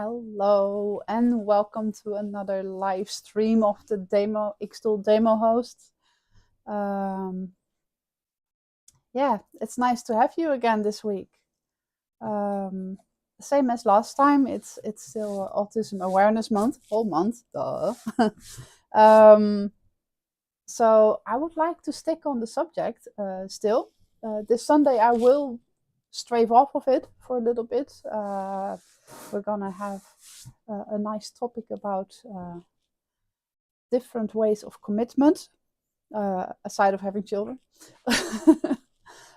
Hello and welcome to another live stream of the xTool demo host. Yeah, it's nice to have you again this week. Same as last time, it's still Autism Awareness Month, whole month, duh. So I would like to stick on the subject still. This Sunday I will strafe off of it for a little bit. We're gonna have a nice topic about different ways of commitment, aside of having children.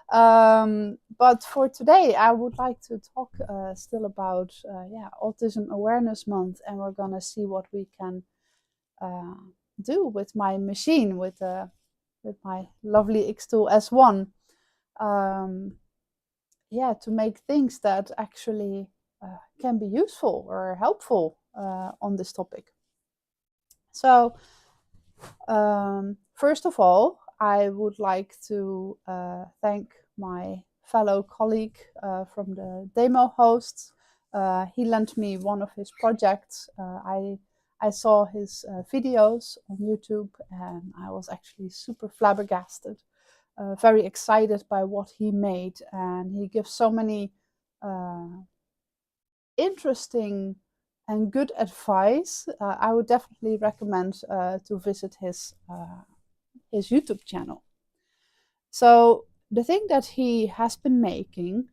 But for today, I would like to talk still about Autism Awareness Month, and we're gonna see what we can do with my machine, with my lovely xTool S1. To make things that actually can be useful or helpful on this topic. So first of all, I would like to thank my fellow colleague from the demo hosts. He lent me one of his projects. I saw his videos on YouTube and I was actually super flabbergasted. Very excited by what he made, and he gives so many interesting and good advice. I would definitely recommend to visit his YouTube channel. So the thing that he has been making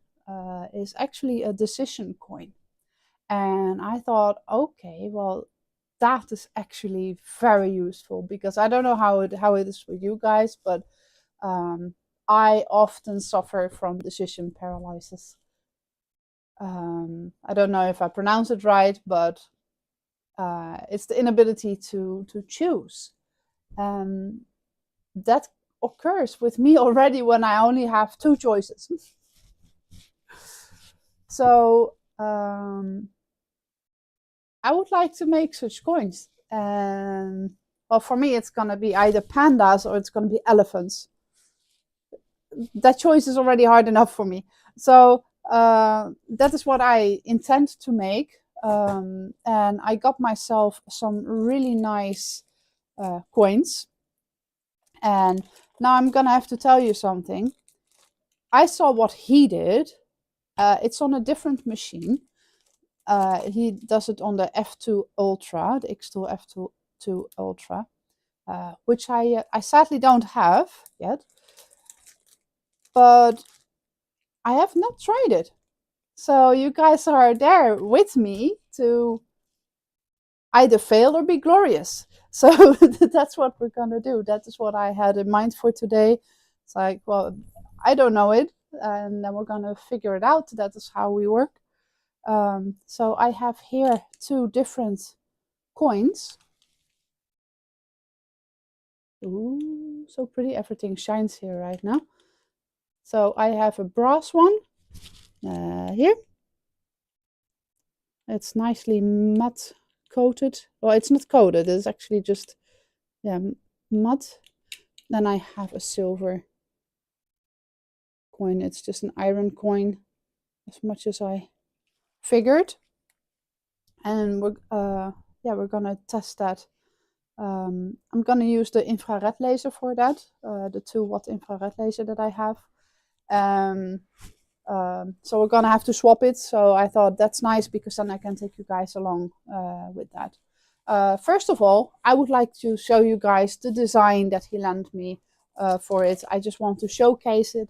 is actually a decision coin, and I thought, okay, well, that is actually very useful, because I don't know how it is with you guys, but I often suffer from decision paralysis. I don't know if I pronounce it right, but it's the inability to choose. That occurs with me already when I only have two choices. So I would like to make such coins. And well, for me, it's going to be either pandas or it's going to be elephants. That choice is already hard enough for me. So that is what I intend to make. And I got myself some really nice coins. And now I'm gonna have to tell you something. I saw what he did. It's on a different machine. He does it on the F2 Ultra, the xTool F2 Ultra, which I sadly don't have yet. But I have not tried it. So you guys are there with me to either fail or be glorious. So that's what we're going to do. That is what I had in mind for today. It's like, well, I don't know it, and then we're going to figure it out. That is how we work. So I have here two different coins. Ooh, so pretty. Everything shines here right now. So I have a brass one here. It's nicely matte coated. Well, it's not coated. It's actually just matte. Then I have a silver coin. It's just an iron coin, as much as I figured. And we're gonna test that. I'm gonna use the infrared laser for that, the 2-watt infrared laser that I have. So we're gonna have to swap it. So I thought that's nice, because then I can take you guys along with that. First of all, I would like to show you guys the design that he lent me for it. I just want to showcase it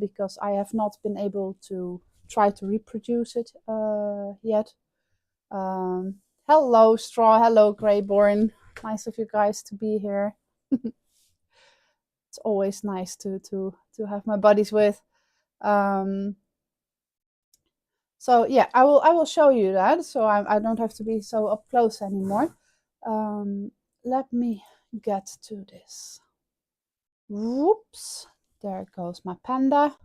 because I have not been able to try to reproduce it yet. Hello, Straw. Hello, Greyborn. Nice of you guys to be here. It's always nice to have my buddies with. So yeah, I will show you that, so I don't have to be so up close anymore. Let me get to this. Whoops, there goes my panda.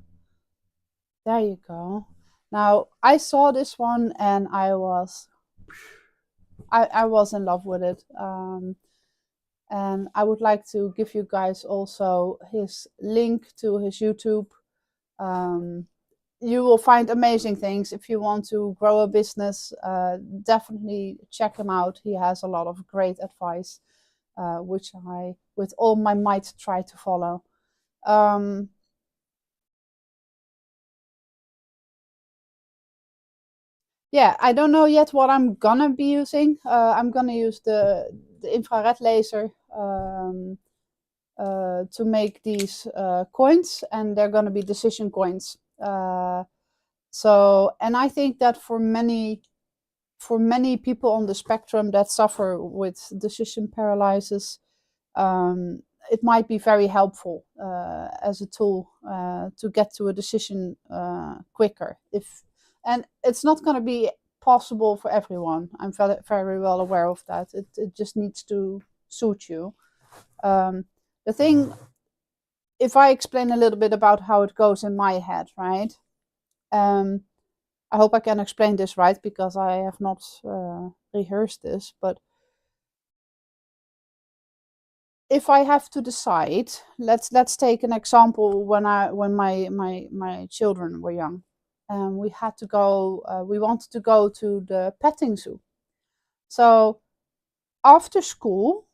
There you go. Now I saw this one and I was in love with it. And I would like to give you guys also his link to his YouTube. you will find amazing things. If you want to grow a business, definitely check him out. He has a lot of great advice, which I, with all my might, try to follow. Yeah, I don't know yet what I'm gonna be using. I'm gonna use the infrared laser to make these coins, and they're gonna be decision coins. So, and I think that for many people on the spectrum that suffer with decision paralysis, it might be very helpful as a tool to get to a decision quicker. And it's not going to be possible for everyone. I'm very, very well aware of that. It just needs to suit you. The thing, if I explain a little bit about how it goes in my head, right? I hope I can explain this right, because I have not rehearsed this. But if I have to decide, let's take an example when my children were young, and we had to go. We wanted to go to the petting zoo. So after school,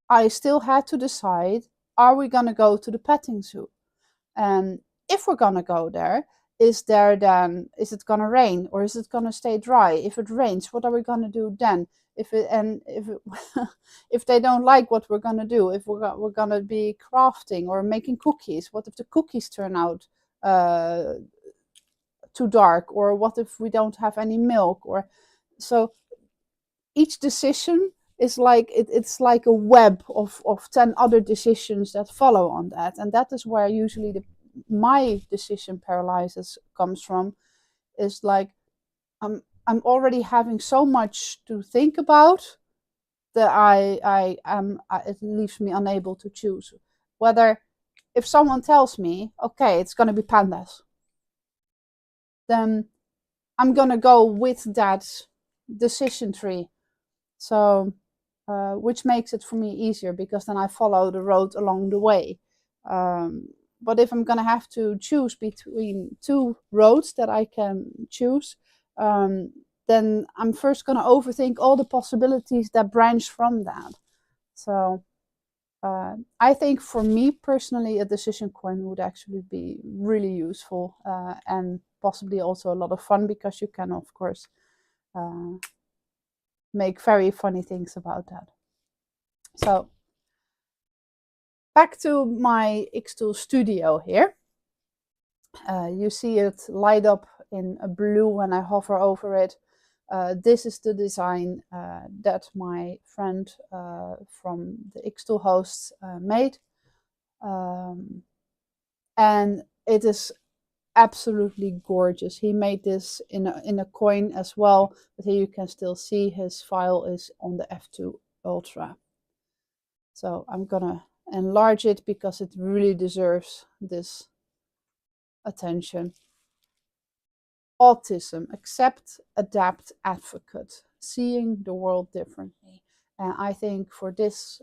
I still had to decide: are we gonna go to the petting zoo? And if we're gonna go there, is it gonna rain, or is it gonna stay dry? If it rains, what are we gonna do then? If they don't like what we're gonna do, if we're gonna be crafting or making cookies, what if the cookies turn out uh, too dark, or what if we don't have any milk? Or so each decision is like it's like a web of 10 other decisions that follow on that, and that is where usually my decision paralysis comes from. Is like I'm already having so much to think about that it leaves me unable to choose whether, if someone tells me, okay, it's going to be pandas, then I'm going to go with that decision tree. So which makes it for me easier, because then I follow the road along the way. But if I'm going to have to choose between two roads that I can choose, then I'm first going to overthink all the possibilities that branch from that. So I think for me personally, a decision coin would actually be really useful, and possibly also a lot of fun, because you can, of course, make very funny things about that. So back to my xTool studio here. You see it light up in a blue when I hover over it. This is the design that my friend from the xTool hosts made. And it is absolutely gorgeous. He made this in a coin as well, but here you can still see his file is on the F2 Ultra. So I'm gonna enlarge it because it really deserves this attention. Autism, accept, adapt, advocate, seeing the world differently. And I think for this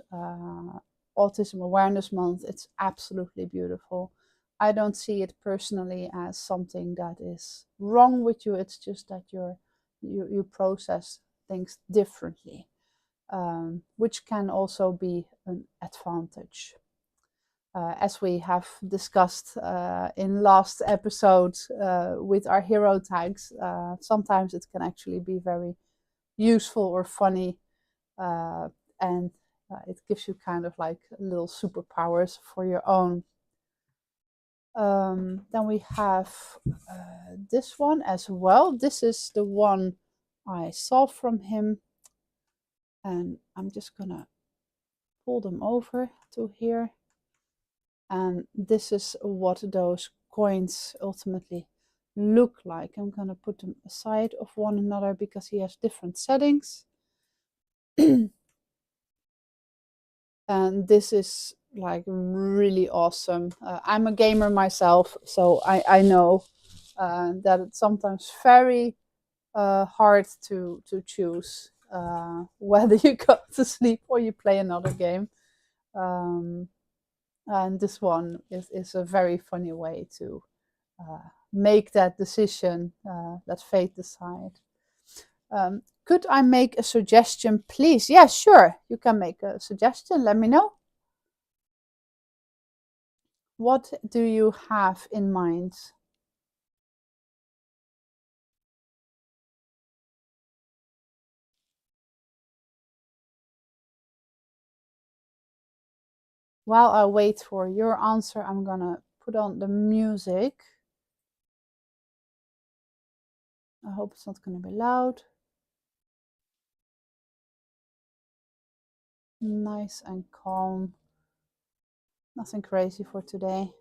Autism Awareness Month, it's absolutely beautiful. I don't see it personally as something that is wrong with you. It's just that you process things differently, which can also be an advantage. As we have discussed in last episodes with our hero tags, sometimes it can actually be very useful or funny, and it gives you kind of like little superpowers for your own. Then we have this one as well. This is the one I saw from him, and I'm just gonna pull them over to here. And this is what those coins ultimately look like. I'm going to put them aside of one another because he has different settings. And this is like really awesome. I'm a gamer myself, so I know that it's sometimes very hard to choose whether you go to sleep or you play another game. And this one is a very funny way to make that decision. Let fate decide. Could I make a suggestion, please? Yeah, sure. You can make a suggestion. Let me know. What do you have in mind? While I wait for your answer, I'm gonna put on the music. I hope it's not gonna be loud. Nice and calm. Nothing crazy for today.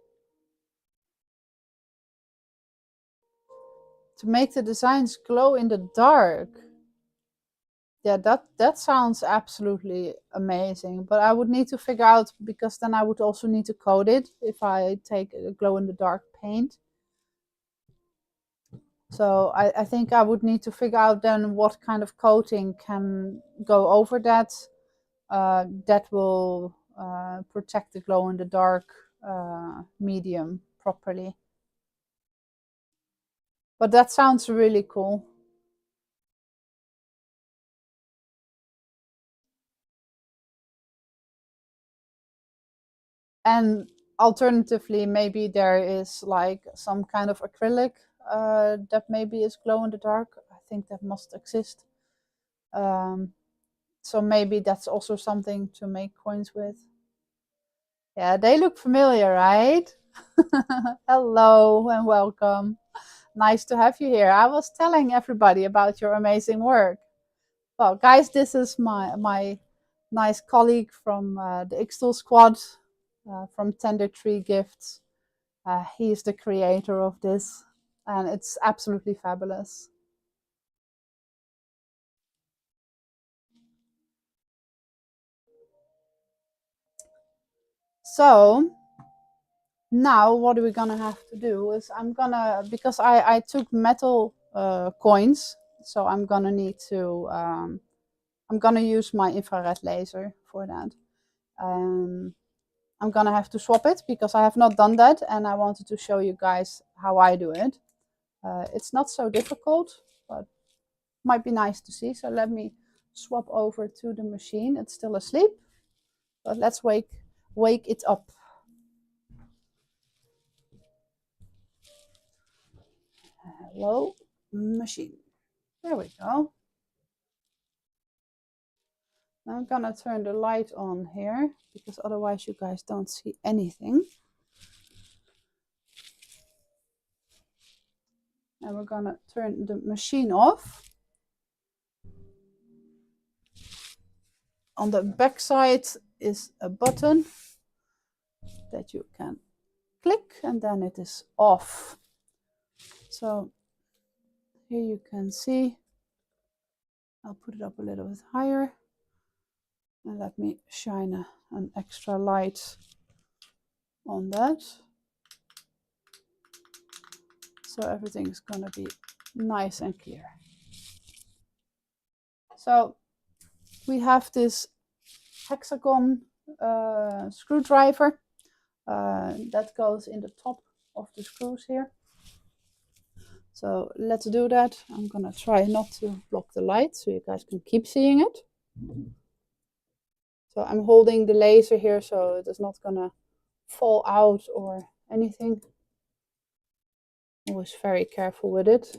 To make the designs glow in the dark. Yeah, that sounds absolutely amazing. But I would need to figure out, because then I would also need to code it if I take a glow in the dark paint. So I think I would need to figure out then what kind of coating can go over that. That will protect the glow in the dark medium properly. But that sounds really cool. And alternatively, maybe there is like some kind of acrylic that maybe is glow in the dark. I think that must exist. So maybe that's also something to make coins with. Yeah, they look familiar, right? Hello and welcome. Nice to have you here. I was telling everybody about your amazing work. Well, guys, this is my nice colleague from the xTool squad, from Tender Tree Gifts. He is the creator of this, and it's absolutely fabulous. So now what we're gonna have to do is because I took metal coins, so I'm gonna need to, I'm gonna use my infrared laser for that. I'm gonna have to swap it because I have not done that, and I wanted to show you guys how I do it. It's not so difficult, but might be nice to see. So let me swap over to the machine. It's still asleep, but let's wake it up. Hello, machine. There we go. Now I'm gonna turn the light on here because otherwise you guys don't see anything. And we're gonna turn the machine off. On the back side is a button that you can click, and then it is off. So here you can see, I'll put it up a little bit higher, and let me shine an extra light on that. So everything is gonna be nice and clear. So we have this hexagon screwdriver that goes in the top of the screws here. So let's do that. I'm gonna try not to block the light so you guys can keep seeing it. So I'm holding the laser here so it is not gonna fall out or anything. Always very careful with it.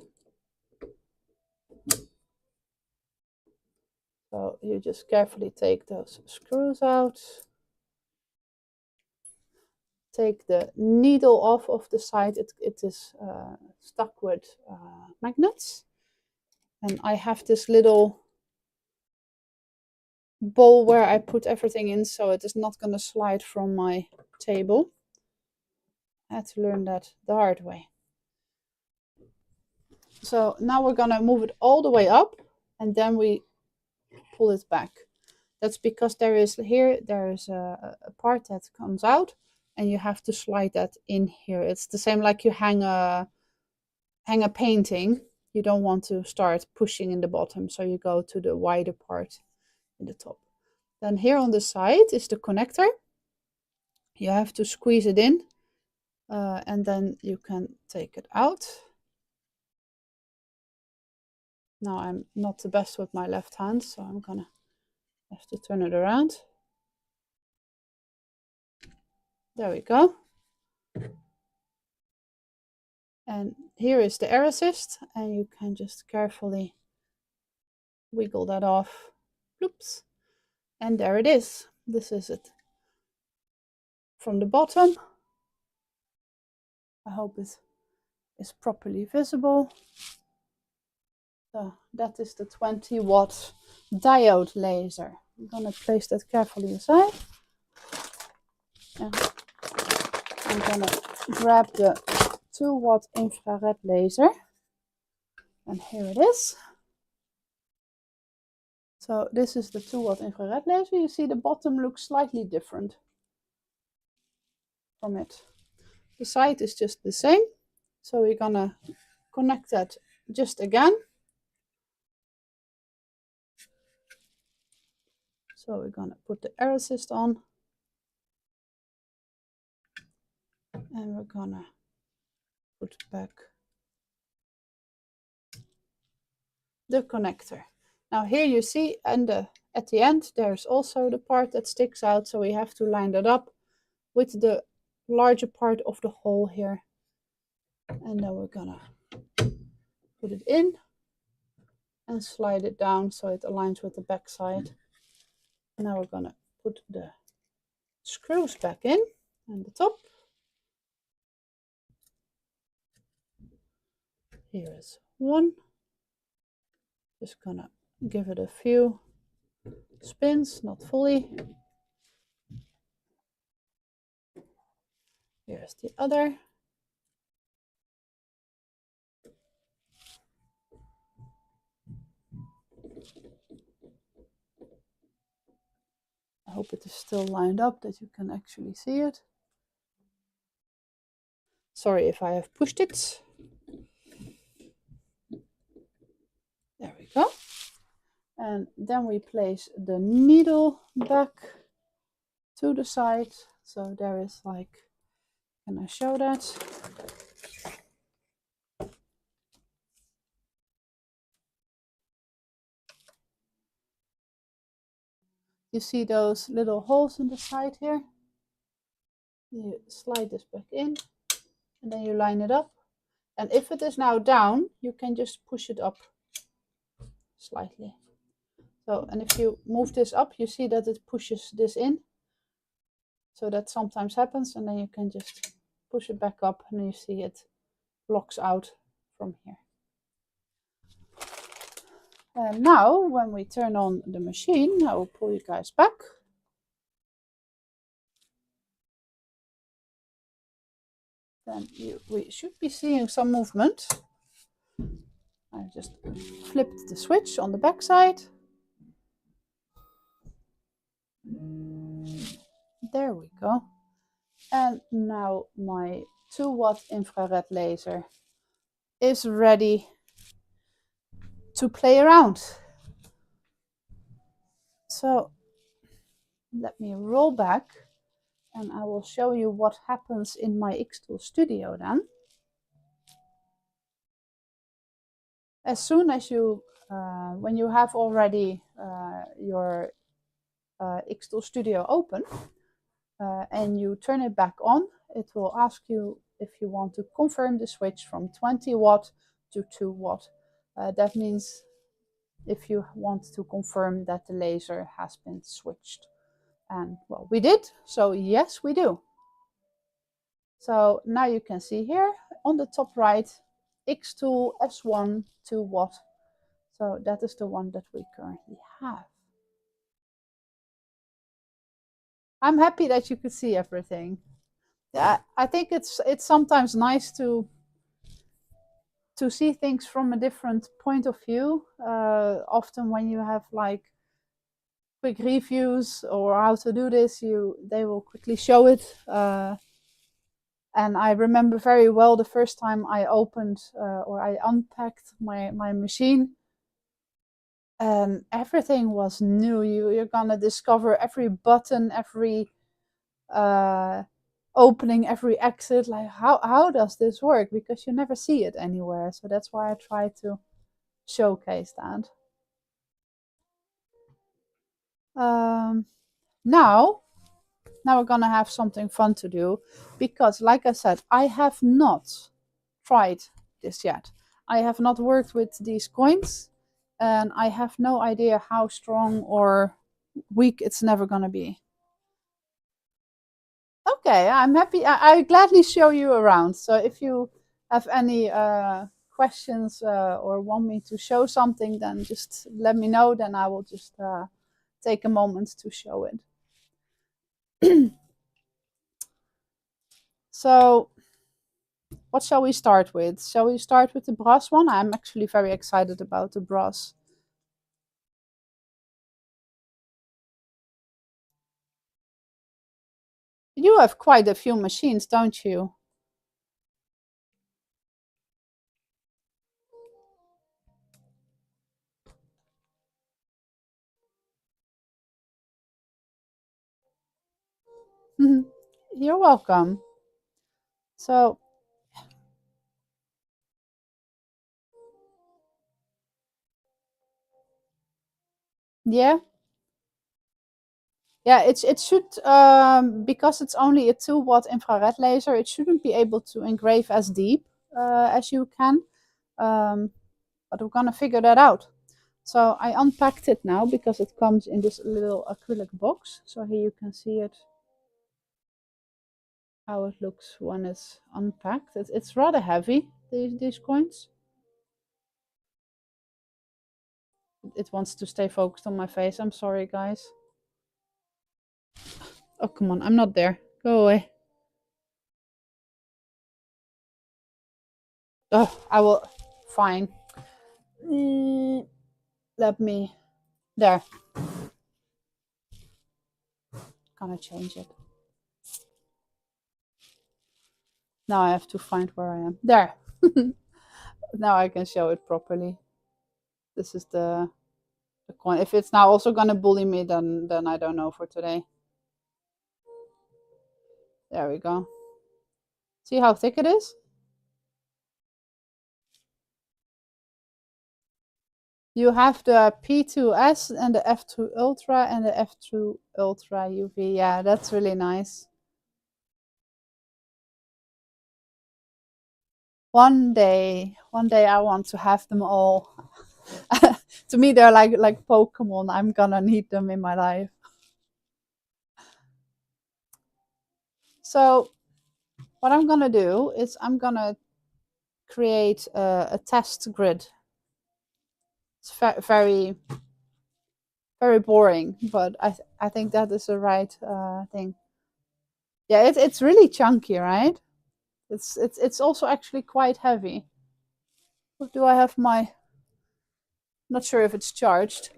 So you just carefully take those screws out. Take the needle off of the side. It is stuck with magnets. And I have this little bowl where I put everything in so it is not going to slide from my table. I had to learn that the hard way. So now we're going to move it all the way up, and then we pull it back. That's because there is a part that comes out, and you have to slide that in here. It's the same like you hang a painting. You don't want to start pushing in the bottom, so you go to the wider part in the top. Then here on the side is the connector. You have to squeeze it in, and then you can take it out. Now I'm not the best with my left hand, so I'm gonna have to turn it around. There we go. And here is the air assist, and you can just carefully wiggle that off. Oops. And there it is. This is it from the bottom. I hope it is properly visible. So that is the 20-watt diode laser. I'm going to place that carefully aside. And I'm going to grab the 2-watt infrared laser. And here it is. So this is the 2-watt infrared laser. You see the bottom looks slightly different from it. The side is just the same. So we're going to connect that just again. So we're going to put the air assist on. And we're going to put back the connector. Now here you see, and at the end there's also the part that sticks out, so we have to line that up with the larger part of the hole here. And then we're gonna put it in and slide it down so it aligns with the back side. Now we're gonna put the screws back in and the top. Here is one. Just gonna give it a few spins, not fully. Here's the other. I hope it is still lined up that you can actually see it. Sorry if I have pushed it. There we go. And then we place the needle back to the side. So there is like, can I show that? You see those little holes in the side here? You slide this back in and then you line it up. And if it is now down, you can just push it up slightly. So, and if you move this up, you see that it pushes this in. So that sometimes happens, and then you can just push it back up and you see it blocks out from here. And now when we turn on the machine, I will pull you guys back. Then we should be seeing some movement. I just flipped the switch on the back side. There we go. And now my 2-watt infrared laser is ready to play around. So let me roll back and I will show you what happens in my xTool studio then. As soon as you, when you have already your xTool studio open and you turn it back on, it will ask you if you want to confirm the switch from 20-watt to 2-watt. That means if you want to confirm that the laser has been switched. And well, we did, so yes, we do. So now you can see here on the top right, xTool S1 2-watt. So that is the one that we currently have. I'm happy that you could see everything. Yeah, I think it's sometimes nice to see things from a different point of view. Often when you have like quick reviews or how to do this, they will quickly show it. And I remember very well the first time I opened or I unpacked my machine, and everything was new. You're gonna discover every button, every opening every exit, like how does this work, because you never see it anywhere. So that's why I try to showcase that. Now we're gonna have something fun to do, because like I said, I have not tried this yet. I have not worked with these coins, and I have no idea how strong or weak it's never gonna be. Okay, I'm happy. I gladly show you around. So if you have any questions or want me to show something, then just let me know. Then I will just take a moment to show it. So what shall we start with? Shall we start with the brass one? I'm actually very excited about the brass. You have quite a few machines, don't you? You're welcome. So yeah. Yeah, it should, because it's only a 2-watt infrared laser, it shouldn't be able to engrave as deep as you can. But we're gonna figure that out. So I unpacked it now because it comes in this little acrylic box. So here you can see it, how it looks when it's unpacked. It's rather heavy, these coins. It wants to stay focused on my face. I'm sorry, guys. Oh, come on. I'm not there. Go away. Oh, I will. Fine. Let me. There. Gonna change it. Now I have to find where I am. There. Now I can show it properly. This is the coin. If it's now also gonna bully me, then I don't know for today. There we go. See how thick it is? You have the P2S and the F2 Ultra and the F2 Ultra UV. Yeah, that's really nice. One day I want to have them all. To me, they're like Pokemon. I'm gonna need them in my life. So what I'm gonna do is I'm gonna create a test grid. It's very very boring, but I think that is the right thing. Yeah, it's really chunky, right? It's also actually quite heavy. What do I have my? Not sure if it's charged.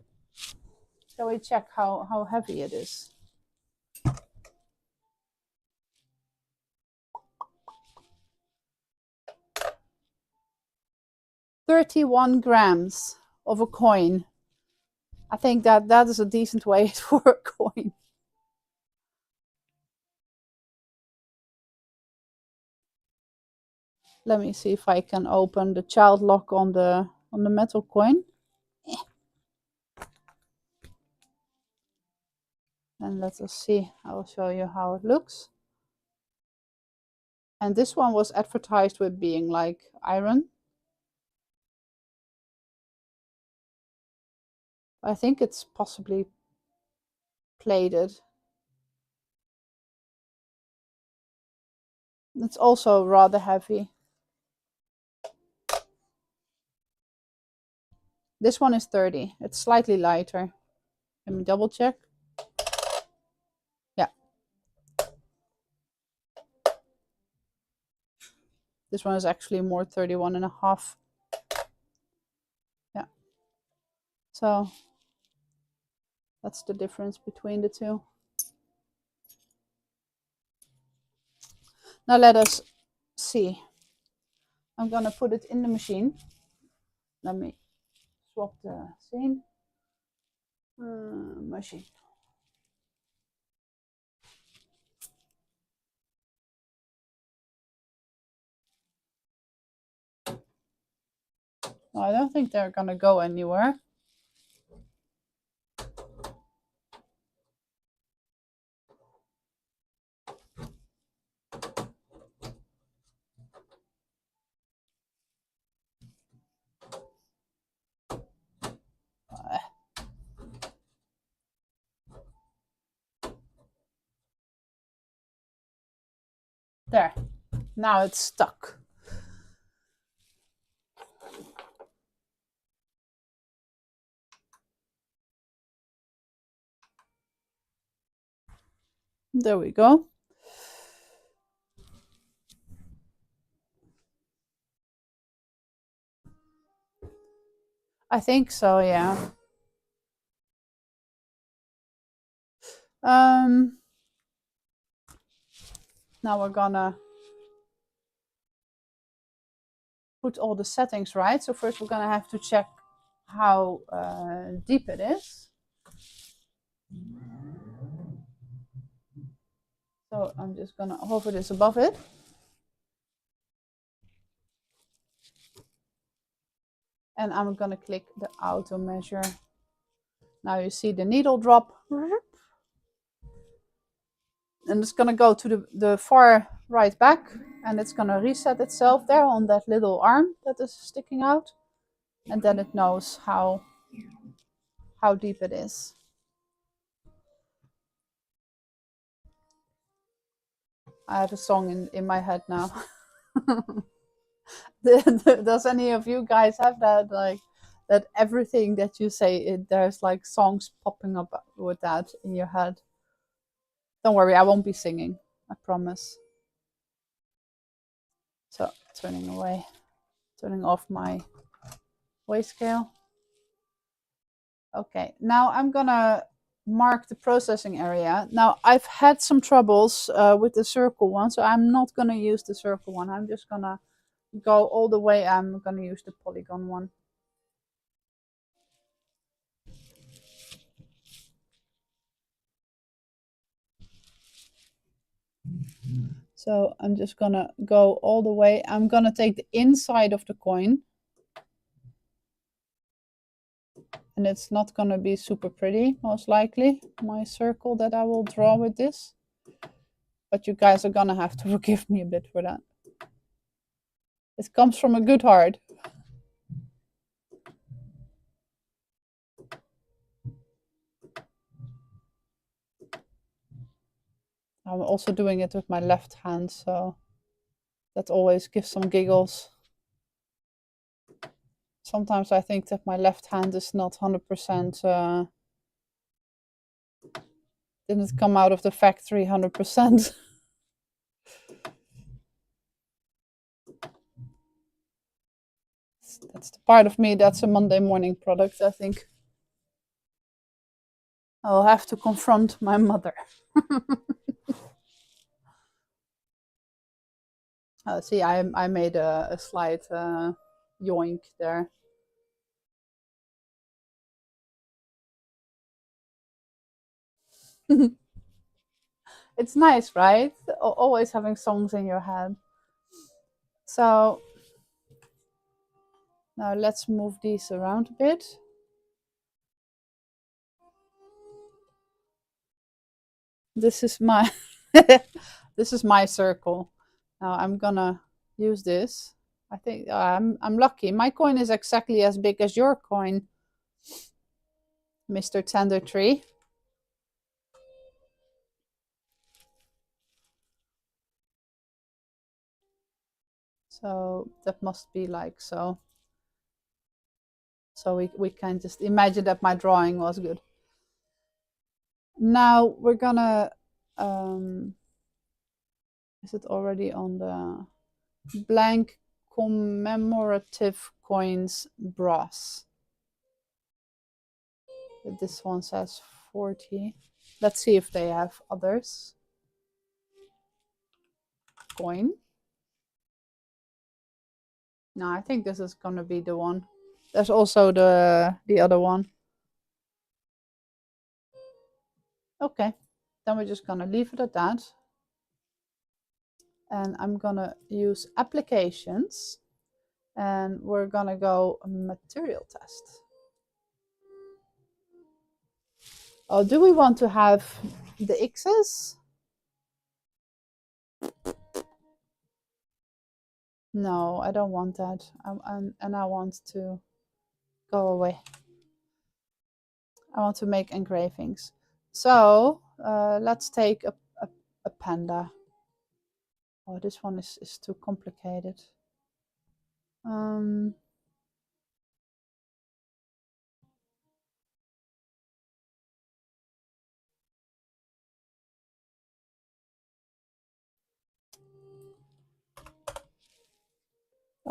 Shall we check how heavy it is? 31 grams of a coin. I think that is a decent weight for a coin. Let me see if I can open the child lock on the metal coin. And let us see. I will show you how it looks. And this one was advertised with being like iron. I think it's possibly plated. It's also rather heavy. This one is 30. It's slightly lighter. Let me double check. Yeah. This one is actually more 31.5. Yeah. So that's the difference between the two. Now let us see. I'm gonna put it in the machine. Let me swap the scene. Machine. Oh, I don't think they're gonna go anywhere. There, now it's stuck. There we go. I think so, yeah. Now we're gonna put all the settings right. So first we're gonna have to check how deep it is. So I'm just gonna hover this above it. And I'm gonna click the auto measure. Now you see the needle drop. And it's gonna go to the far right back, and it's gonna reset itself there on that little arm that is sticking out. And then it knows how deep it is. I have a song in my head now. Does any of you guys have that, like that everything that you say, there's like songs popping up with that in your head? Don't worry, I won't be singing, I promise. So turning off my weight scale. Okay, now I'm gonna mark the processing area. Now I've had some troubles with the circle one, so I'm not gonna use the circle one. I'm just gonna go all the way. I'm gonna use the polygon one. So I'm just gonna go all the way. I'm gonna take the inside of the coin. And it's not gonna be super pretty, most likely, my circle that I will draw with this. But you guys are gonna have to forgive me a bit for that. It comes from a good heart. I'm also doing it with my left hand, so that always gives some giggles. Sometimes I think that my left hand is not 100%, didn't come out of the factory 100%. That's the part of me that's a Monday morning product, I think. I'll have to confront my mother. See, I made a slight yoink there. It's nice, right? Always having songs in your head. So now let's move these around a bit. This is my this is my circle. Now I'm gonna use this. I think I'm lucky. My coin is exactly as big as your coin, Mr. Tender Tree. So that must be like so. So we can just imagine that my drawing was good. Now we're gonna, is it already on the blank commemorative coins brass? This one says 40. Let's see if they have others. Coin. No, I think this is gonna be the one. There's also the other one. Okay, then we're just gonna leave it at that. And I'm gonna use applications. And we're gonna go material test. Oh, do we want to have the X's? No, I don't want that. And I want to go away. I want to make engravings. So let's take a panda. Oh, this one is too complicated. I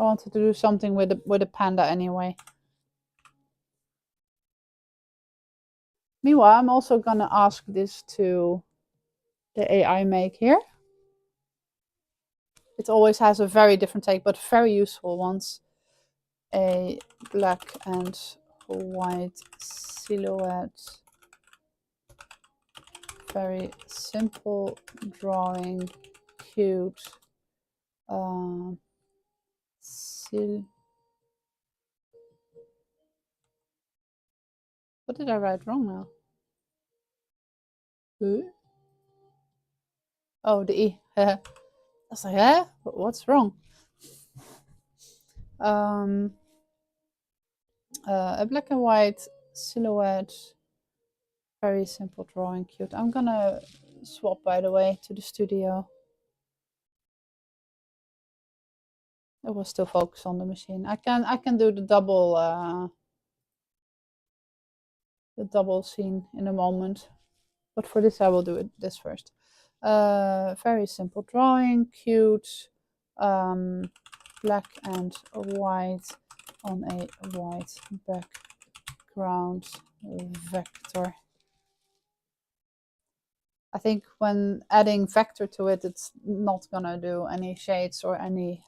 wanted to do something with a panda anyway. Meanwhile, I'm also gonna ask this to the AI make here. It always has a very different take, but very useful ones. A black and white silhouette. Very simple drawing, cute. What did I write wrong now? Oh, the E. I was like, eh? What's wrong? A black and white silhouette. Very simple drawing, cute. I'm gonna swap, by the way, to the studio. It will still focus on the machine. I can do the double scene in a moment, but for this I will do this first. Very simple drawing, cute, black and white on a white background vector. I think when adding vector to it, it's not gonna do any shades or any,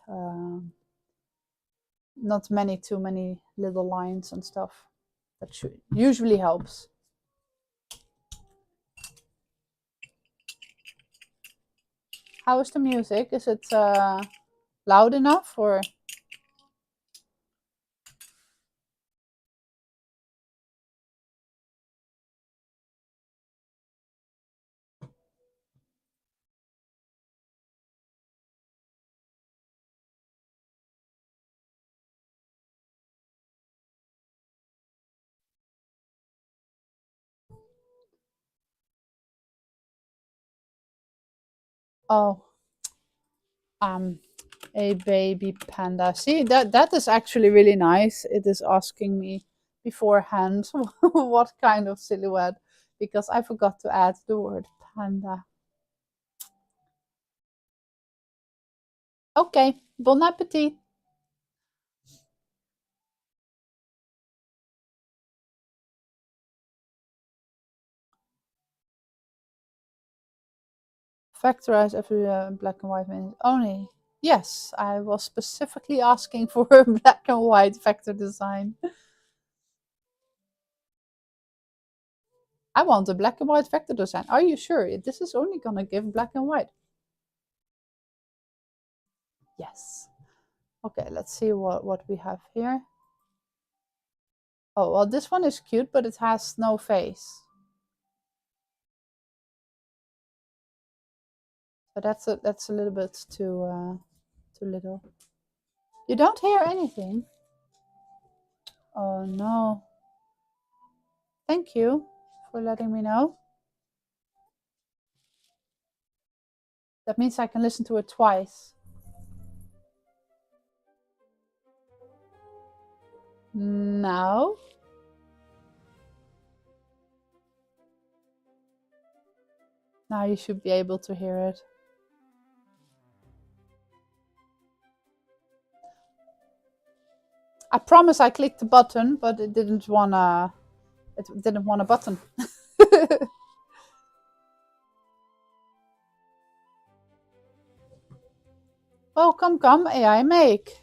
not too many little lines and stuff. That usually helps. How is the music? Is it loud enough or? Oh, a baby panda. See, that is actually really nice. It is asking me beforehand what kind of silhouette, because I forgot to add the word panda. Okay, bon appetit. Factorize every black and white minute only. Yes, I was specifically asking for a black and white vector design. I want a black and white vector design. Are you sure? This is only gonna give black and white. Yes. Okay, let's see what we have here. Oh, well, this one is cute, but it has no face. So that's a little bit too little. You don't hear anything? Oh no. Thank you for letting me know. That means I can listen to it twice. Now. Now you should be able to hear it. I promise I clicked the button, but it didn't want a button. Oh, come, AI make.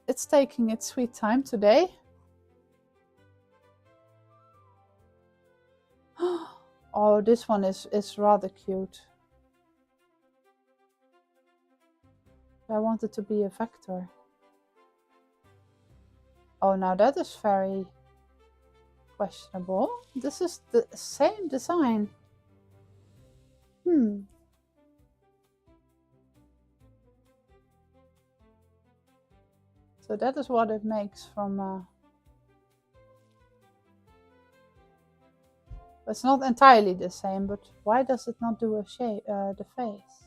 It's taking its sweet time today. Oh, this one is rather cute. I want it to be a vector. Oh, now that is very questionable. This is the same design. So that is what it makes from... It's not entirely the same, but why does it not do a shape, the face?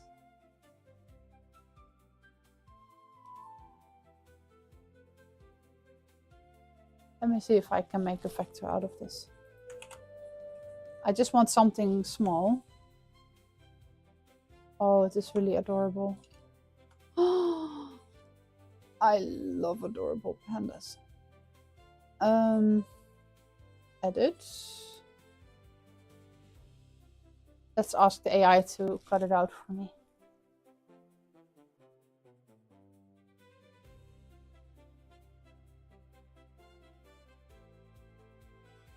Let me see if I can make a vector out of this. I just want something small. Oh, it is really adorable. I love adorable pandas. Edit. Let's ask the AI to cut it out for me.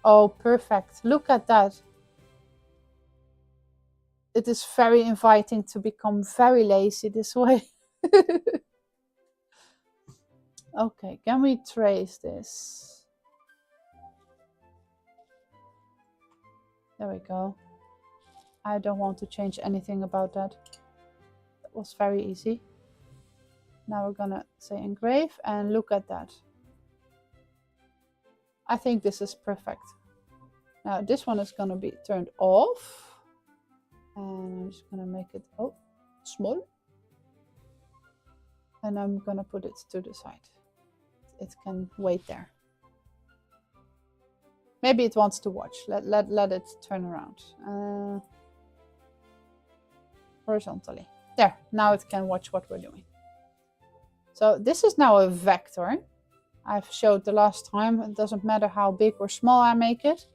Oh, perfect. Look at that. It is very inviting to become very lazy this way. Okay, can we trace this? There we go. I don't want to change anything about that. That was very easy. Now we're gonna say engrave and look at that. I think this is perfect. Now this one is gonna be turned off. And I'm just gonna make it small. And I'm gonna put it to the side. It can wait there. Maybe it wants to watch. Let it turn around. Horizontally. There, now it can watch what we're doing. So this is now a vector. I've showed the last time. It doesn't matter how big or small I make it.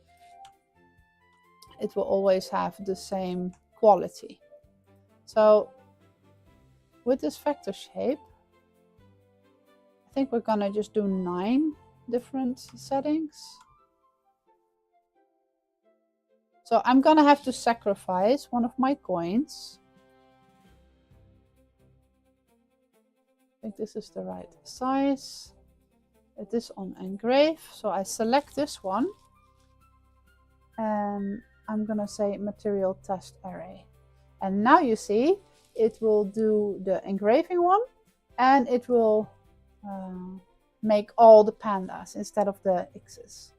It will always have the same quality. So with this vector shape, I think we're gonna just do 9 different settings. So I'm gonna have to sacrifice one of my coins. I think this is the right size. It is on engrave, so I select this one. And I'm gonna say material test array. And now you see, it will do the engraving one, and it will make all the pandas instead of the X's.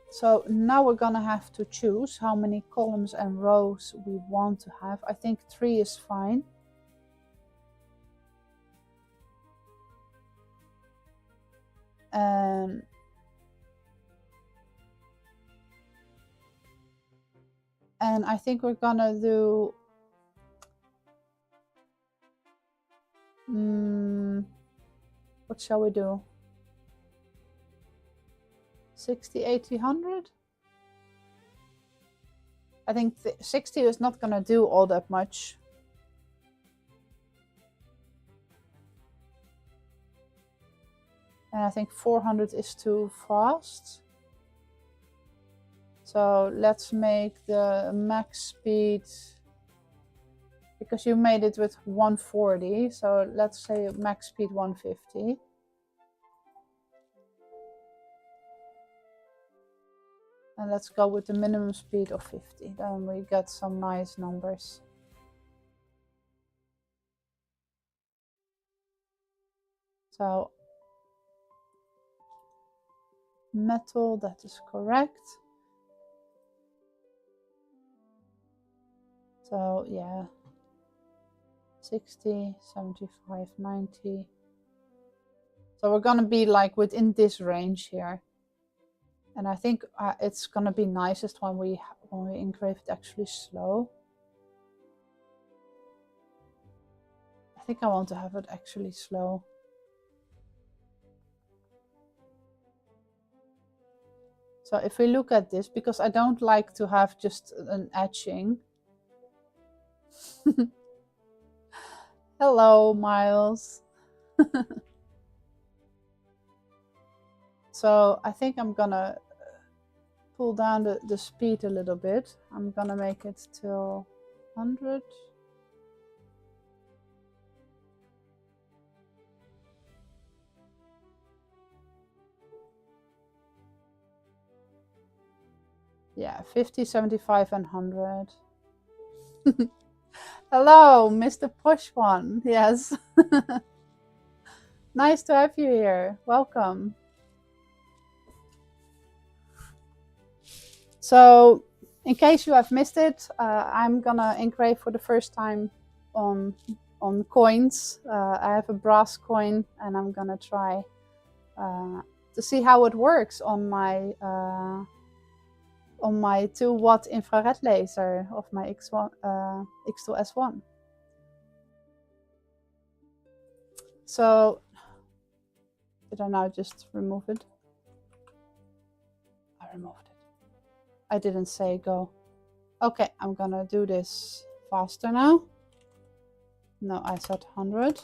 So now we're gonna have to choose how many columns and rows we want to have. I think 3 is fine. And I think we're gonna do what shall we do? 60, 80, 100? I think 60 is not gonna do all that much. And I think 400 is too fast. So let's make the max speed, because you made it with 140. So let's say max speed 150. And let's go with the minimum speed of 50. Then we get some nice numbers. So metal, that is correct. So yeah, 60, 75, 90. So we're gonna be like within this range here. And I think it's gonna be nicest when we engrave it actually slow. I think I want to have it actually slow. So if we look at this, because I don't like to have just an etching. Hello, Miles. So I think I'm gonna pull down the speed a little bit. I'm gonna make it till 100. Yeah, 50, 75, and 100. Hello, Mr. Push One. Yes. Nice to have you here. Welcome. So, in case you have missed it, I'm gonna engrave for the first time on coins. I have a brass coin, and I'm gonna try to see how it works on my 2-watt infrared laser of my xTool S1. So, did I now just remove it? I removed it. I didn't say go. Okay, I'm gonna do this faster now. No, I said 100.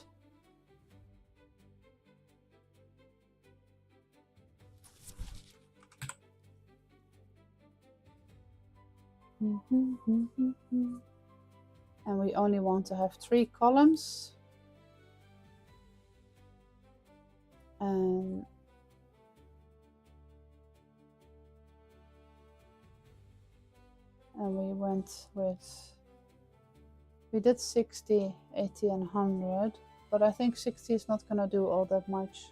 And we only want to have 3 columns. And we went with, we did 60, 80, and 100, but I think 60 is not gonna do all that much.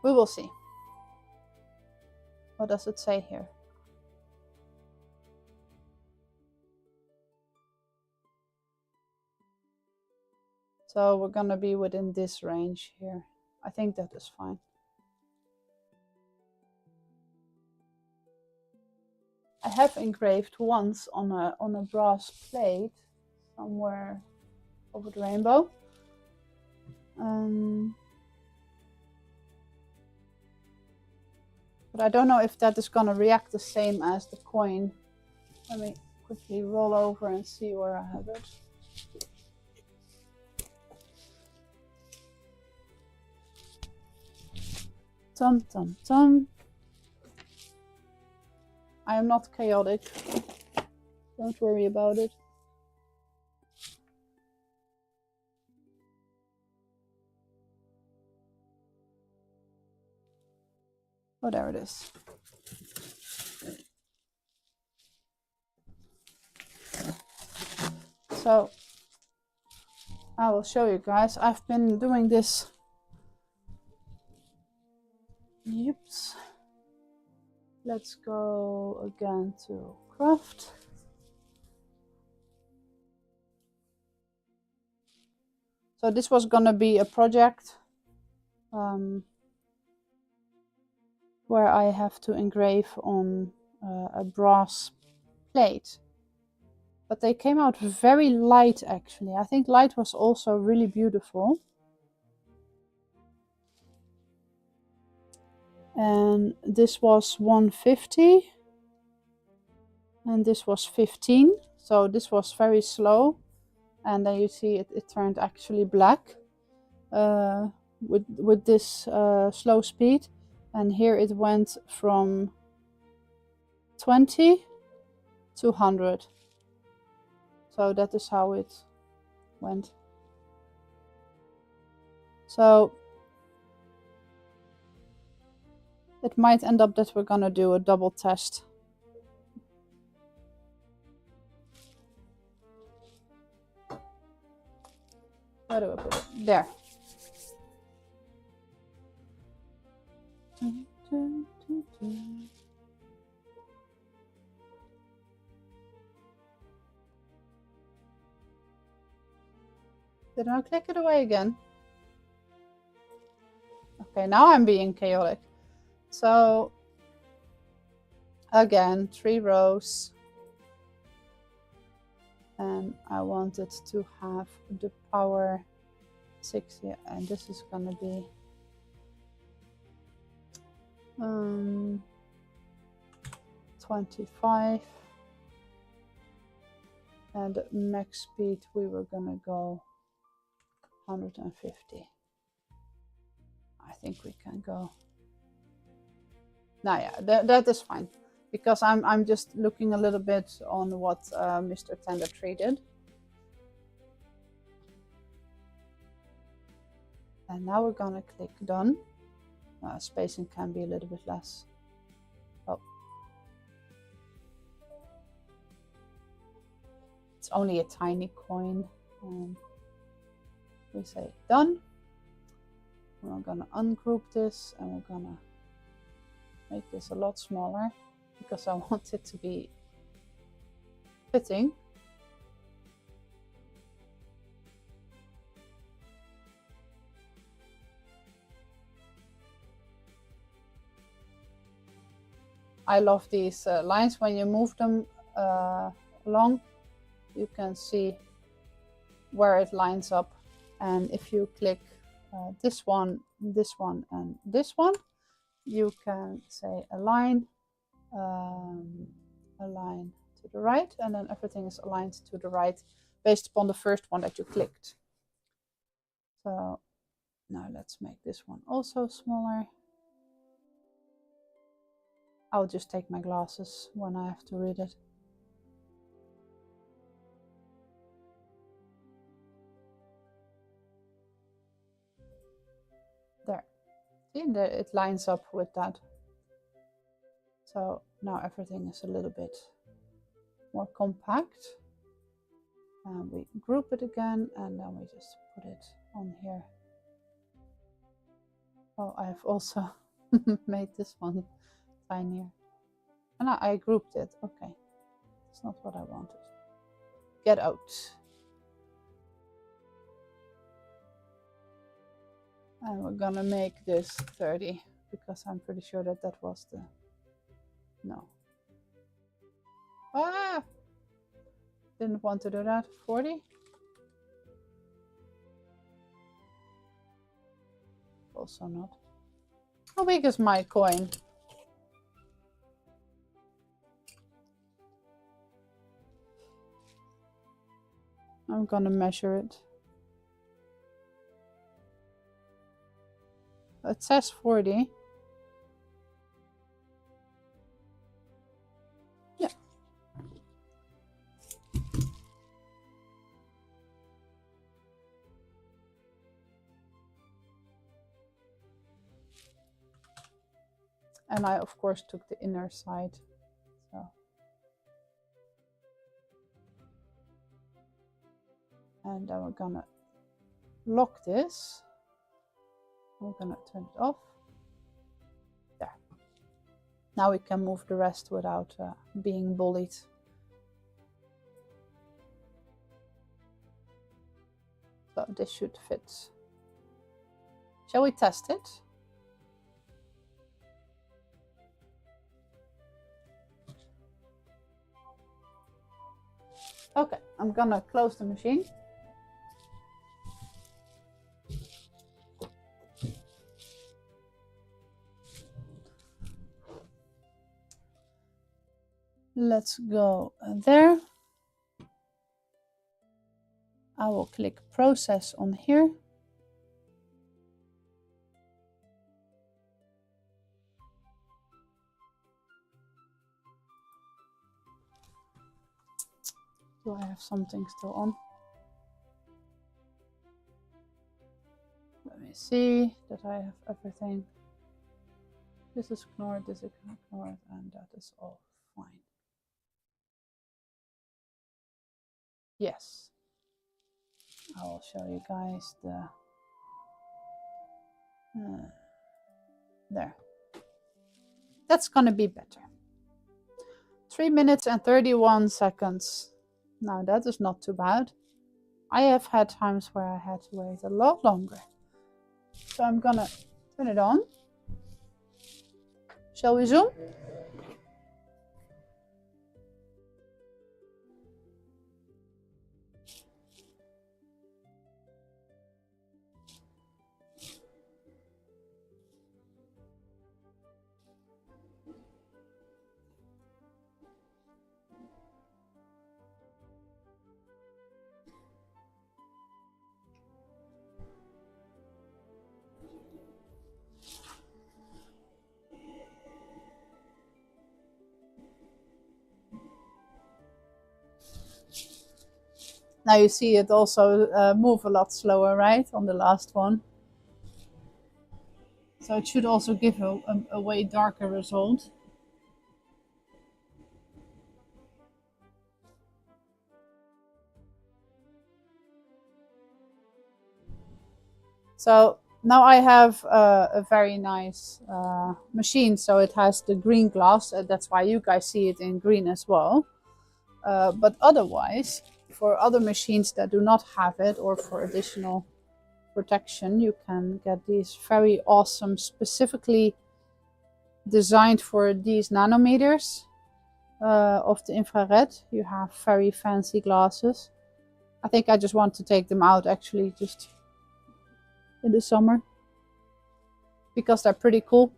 We will see. What does it say here? So we're gonna be within this range here. I think that is fine. I have engraved once on a brass plate somewhere over the rainbow. But I don't know if that is gonna react the same as the coin. Let me quickly roll over and see where I have it. Tum tum tum. I am not chaotic. Don't worry about it. Oh, there it is. So I will show you guys. I've been doing this. Oops. Let's go again to craft. So this was gonna be a project where I have to engrave on a brass plate. But they came out very light actually. I think light was also really beautiful. And this was 150 and this was 15. So this was very slow. And then you see it turned actually black with this slow speed. And here it went from 20 to 100. So that is how it went. So it might end up that we're gonna do a double test. Where do I put it? There. Did I click it away again? Okay, now I'm being chaotic. So again, 3 rows. And I wanted to have the power 6 here, and this is gonna be 25. And max speed we were gonna go 150. I think we can go Now, yeah, that is fine, because I'm just looking a little bit on what Mr. Tender Tree did. And now we're gonna click done. Spacing can be a little bit less. Oh, it's only a tiny coin. We say done. We're gonna ungroup this, and we're gonna make this a lot smaller because I want it to be fitting. I love these lines. When you move them along, you can see where it lines up. And if you click this one, and this one, you can say align to the right, and then everything is aligned to the right based upon the first one that you clicked. So now let's make this one also smaller. I'll just take my glasses when I have to read it. There. See, it lines up with that. So now everything is a little bit more compact. And we group it again, and then we just put it on here. Oh, I've also made this one tinier. And I grouped it. Okay. It's not what I wanted. Get out. And we're gonna make this 30, because I'm pretty sure that that was the... No. Ah! Didn't want to do that. 40? Also not. How big is my coin? I'm gonna measure it. It says 40. Yeah. And I, of course, took the inner side. So. And then we're gonna lock this. We're gonna turn it off. There. Now we can move the rest without being bullied. So this should fit. Shall we test it? Okay, I'm gonna close the machine. Let's go there. I will click process on here. Do I have something still on? Let me see that I have everything. This is ignored, this is ignored, and that is all fine. Yes. I will show you guys the... there. That's gonna be better. 3 minutes and 31 seconds. Now that is not too bad. I have had times where I had to wait a lot longer. So I'm gonna turn it on. Shall we zoom? Now you see it also move a lot slower, right, on the last one. So it should also give a way darker result. So now I have a very nice machine. So it has the green glass. That's why you guys see it in green as well. But otherwise, for other machines that do not have it, or for additional protection, you can get these very awesome, specifically designed for these nanometers of the infrared. You have very fancy glasses. I think I just want to take them out actually, just in the summer, because they're pretty cool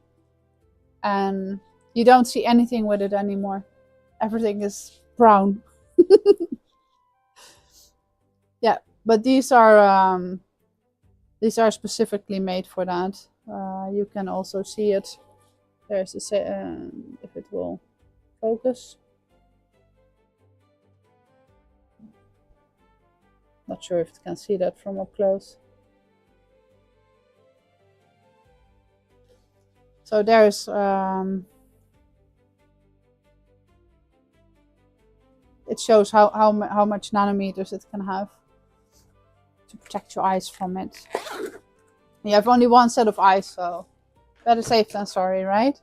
and you don't see anything with it anymore. Everything is brown. Yeah, but these are specifically made for that. You can also see it. There's a if it will focus. Not sure if it can see that from up close. So there's it shows how much nanometers it can have to protect your eyes from it. You have only one set of eyes, so better safe than sorry, right?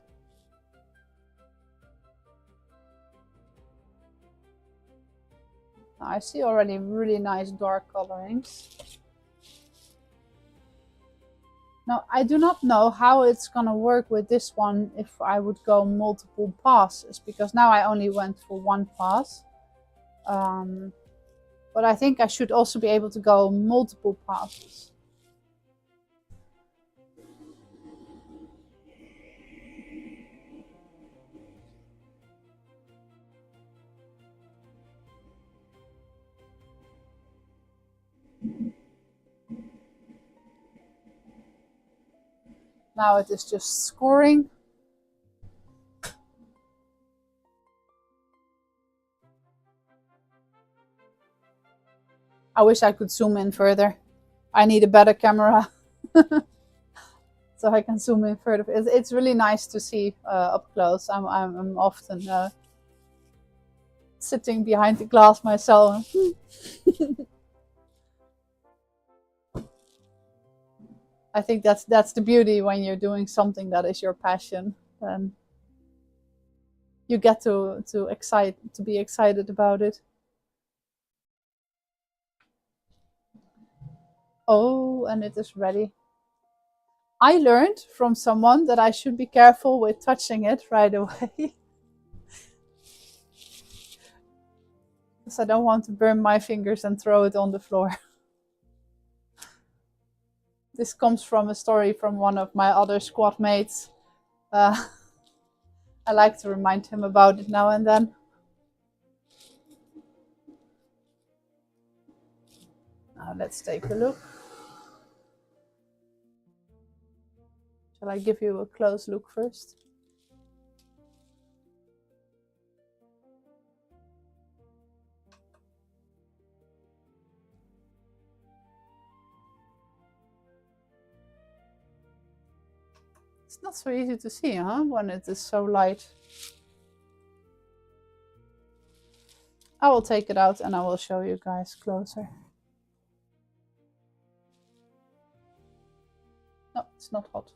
I see already really nice dark colorings. Now, I do not know how it's gonna work with this one if I would go multiple passes, because now I only went for one pass. But I think I should also be able to go multiple passes. Now it is just scoring. I wish I could zoom in further. I need a better camera so I can zoom in further. It's really nice to see up close. I'm often sitting behind the glass myself. I think that's the beauty when you're doing something that is your passion. Then you get to be excited about it. Oh, and it is ready. I learned from someone that I should be careful with touching it right away. Because I don't want to burn my fingers and throw it on the floor. This comes from a story from one of my other squad mates. I like to remind him about it now and then. Now let's take a look. Shall I give you a close look first? It's not so easy to see, huh, when it is so light. I will take it out and I will show you guys closer. No, it's not hot.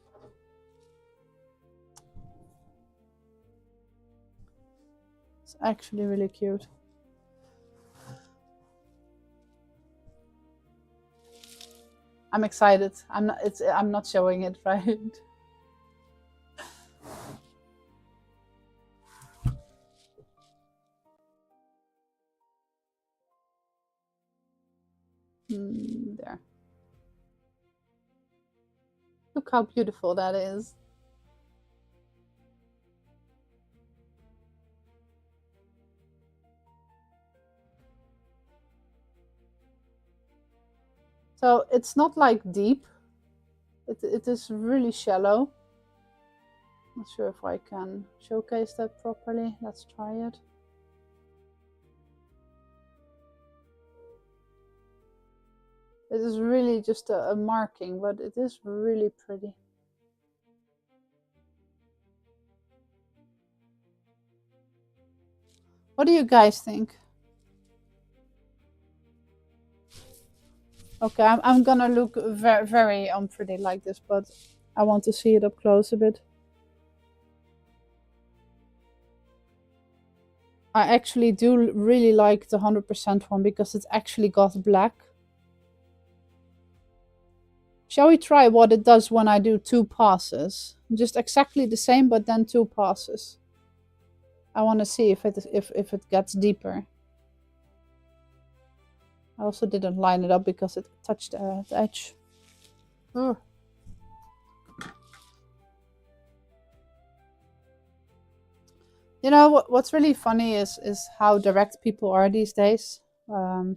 It's actually really cute. I'm excited. I'm not showing it, right? There. Look how beautiful that is. So it's not like deep. It is really shallow. Not sure if I can showcase that properly. Let's try it. It is really just a marking, but it is really pretty. What do you guys think? Okay, I'm gonna look very, very unpretty like this, but I want to see it up close a bit. I actually do really like the 100% one because it's actually got black. Shall we try what it does when I do 2 passes? Just exactly the same, but then 2 passes. I want to see if it gets deeper. I also didn't line it up because it touched the edge. Ugh. You know what's really funny is how direct people are these days. I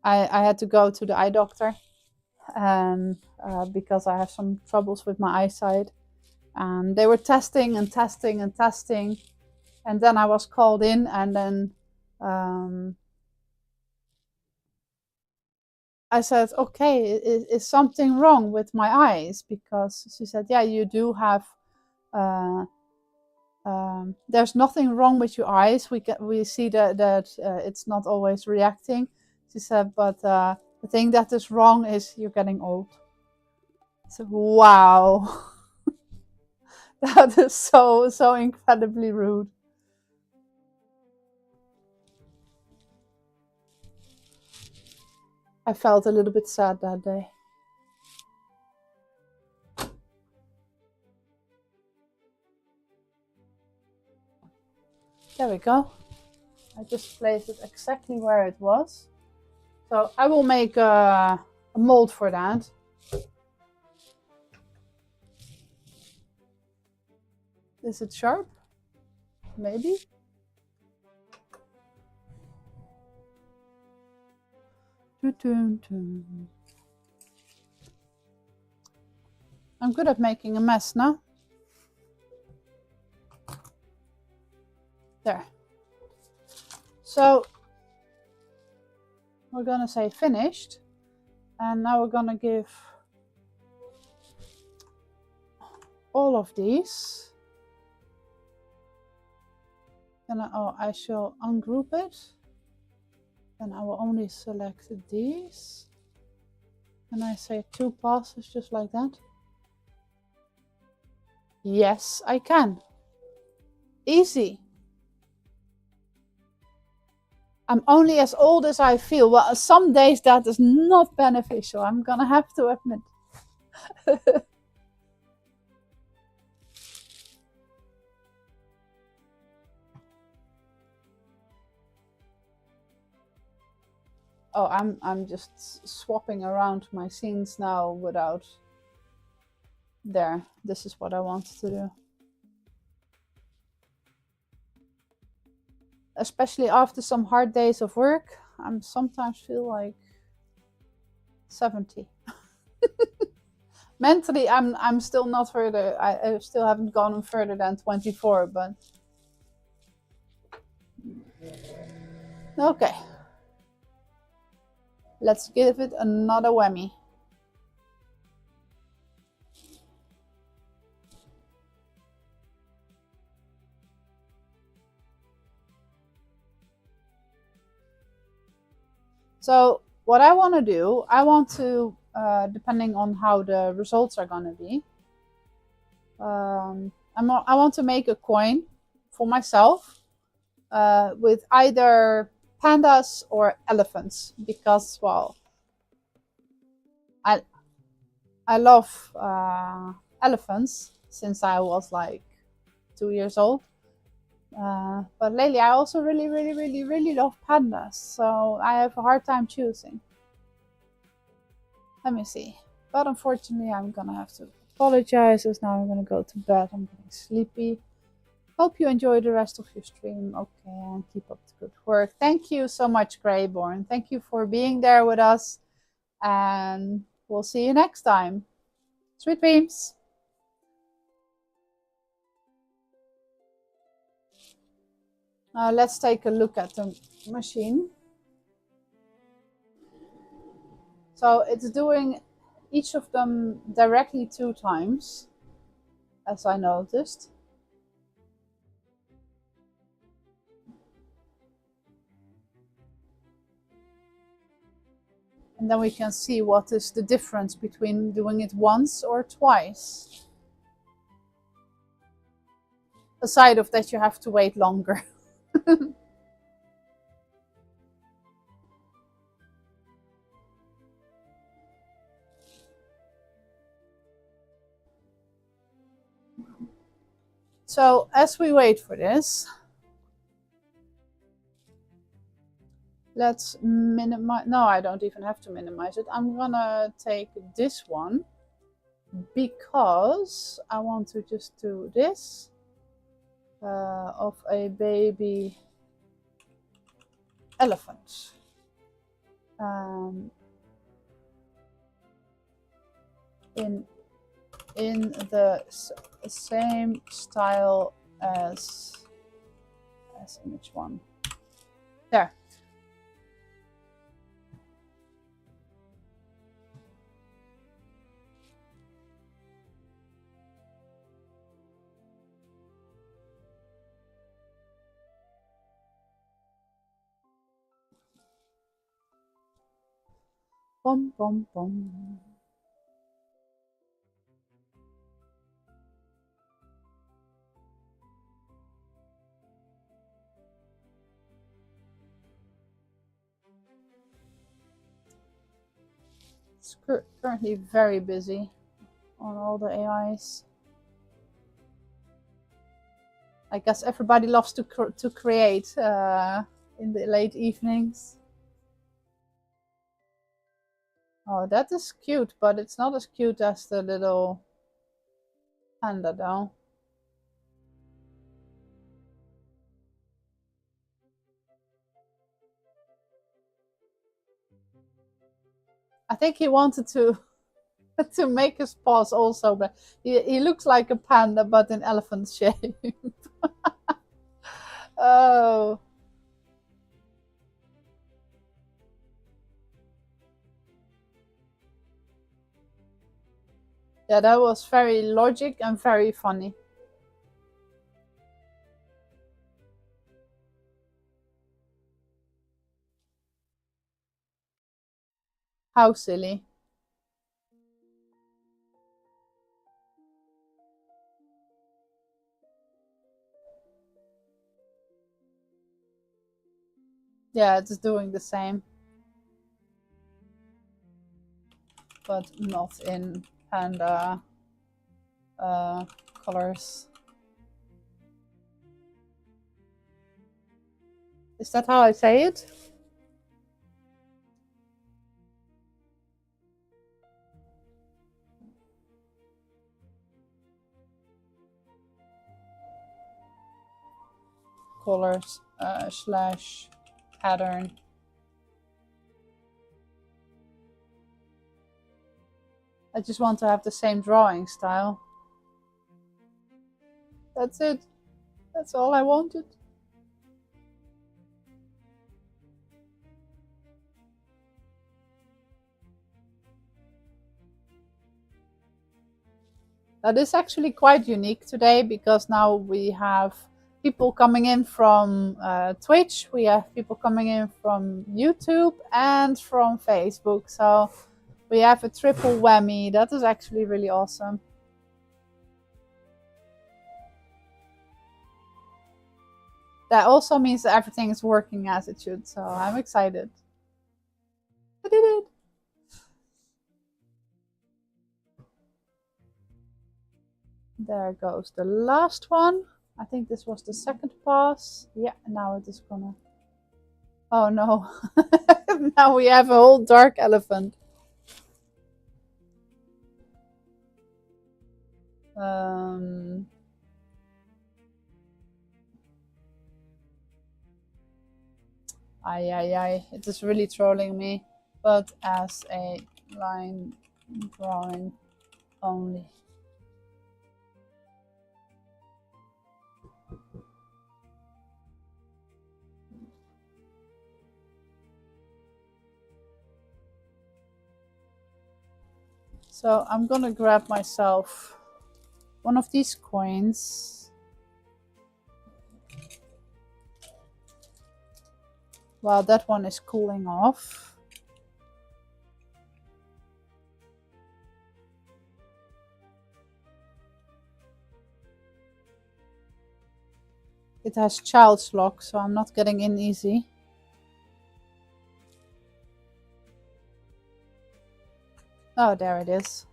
had to go to the eye doctor, and because I have some troubles with my eyesight, and they were testing and testing and testing, and then I was called in, and then I said, okay, is something wrong with my eyes? Because she said, yeah, you do have there's nothing wrong with your eyes. We see that it's not always reacting. She said, but the thing that is wrong is you're getting old. So wow, that is so incredibly rude. I felt a little bit sad that day. There we go. I just placed it exactly where it was. So I will make a mold for that. Is it sharp? Maybe. I'm good at making a mess now. There. So we're gonna say finished, and now we're gonna give all of these. And I shall ungroup it. Then I will only select these. And I say 2 passes just like that. Yes, I can. Easy. I'm only as old as I feel. Well, some days that is not beneficial, I'm gonna have to admit. Oh, I'm just swapping around my scenes now without. There, this is what I wanted to do. Especially after some hard days of work, I sometimes feel like 70. Mentally, I'm still not further. I still haven't gone further than 24, but okay. Let's give it another whammy. So what I want to do, I want to, depending on how the results are going to be, I want to make a coin for myself with either pandas or elephants, because, well, I love elephants since I was like 2 years old. But lately I also really love pandas, so I have a hard time choosing. Let me see. But unfortunately I'm gonna have to apologize, as now I'm gonna go to bed. I'm getting sleepy. Hope you enjoy the rest of your stream. Okay, and keep up the good work. Thank you so much, Greyborn. Thank you for being there with us, and we'll see you next time. Sweet dreams. Let's take a look at the machine. So it's doing each of them directly 2 times, as I noticed. And then we can see what is the difference between doing it once or twice. Aside of that, you have to wait longer. So as we wait for this, let's minimize. No, I don't even have to minimize it. I'm gonna take this one because I want to just do this of a baby elephant. In the same style as image 1. There. Bum, bum, bum. It's currently very busy on all the AIs. I guess everybody loves to create in the late evenings. Oh, that is cute, but it's not as cute as the little panda though. I think he wanted to to make his paws also, but he looks like a panda but in elephant shape. Oh. Yeah, that was very logic and very funny. How silly. Yeah, it's doing the same. But not in panda colors. Is that how I say it? Colors slash pattern. I just want to have the same drawing style. That's it. That's all I wanted. That is actually quite unique today because now we have people coming in from Twitch, we have people coming in from YouTube and from Facebook. So we have a triple whammy. That is actually really awesome. That also means that everything is working as it should. So I'm excited. I did it. There goes the last one. I think this was the second pass. Yeah, now it is gonna... Oh no. Now we have a whole dark elephant. It is really trolling me, but as a line drawing only. So I'm gonna grab myself one of these coins. While that one is cooling off. It has child's lock, so I'm not getting in easy. Oh, there it is.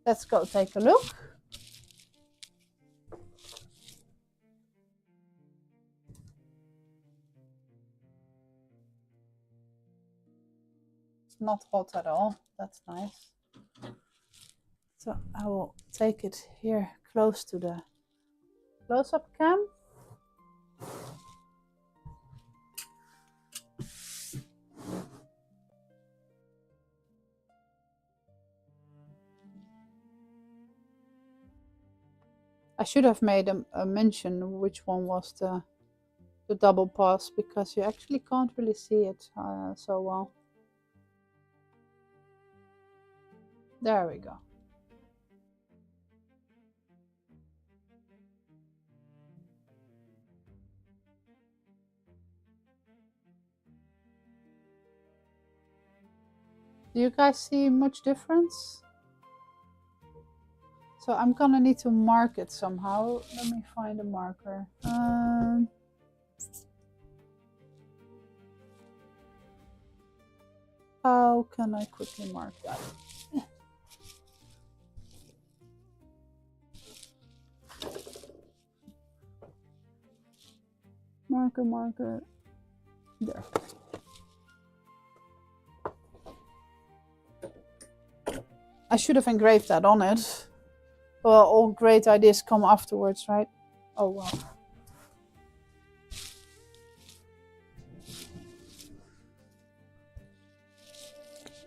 Let's go take a look. It's not hot at all. That's nice. So I will take it here close to the close-up cam. I should have made a mention which one was the double pass, because you actually can't really see it so well. There we go. Do you guys see much difference? So I'm gonna need to mark it somehow. Let me find a marker. How can I quickly mark that? Marker. There. I should have engraved that on it. Well, all great ideas come afterwards, right? Oh well.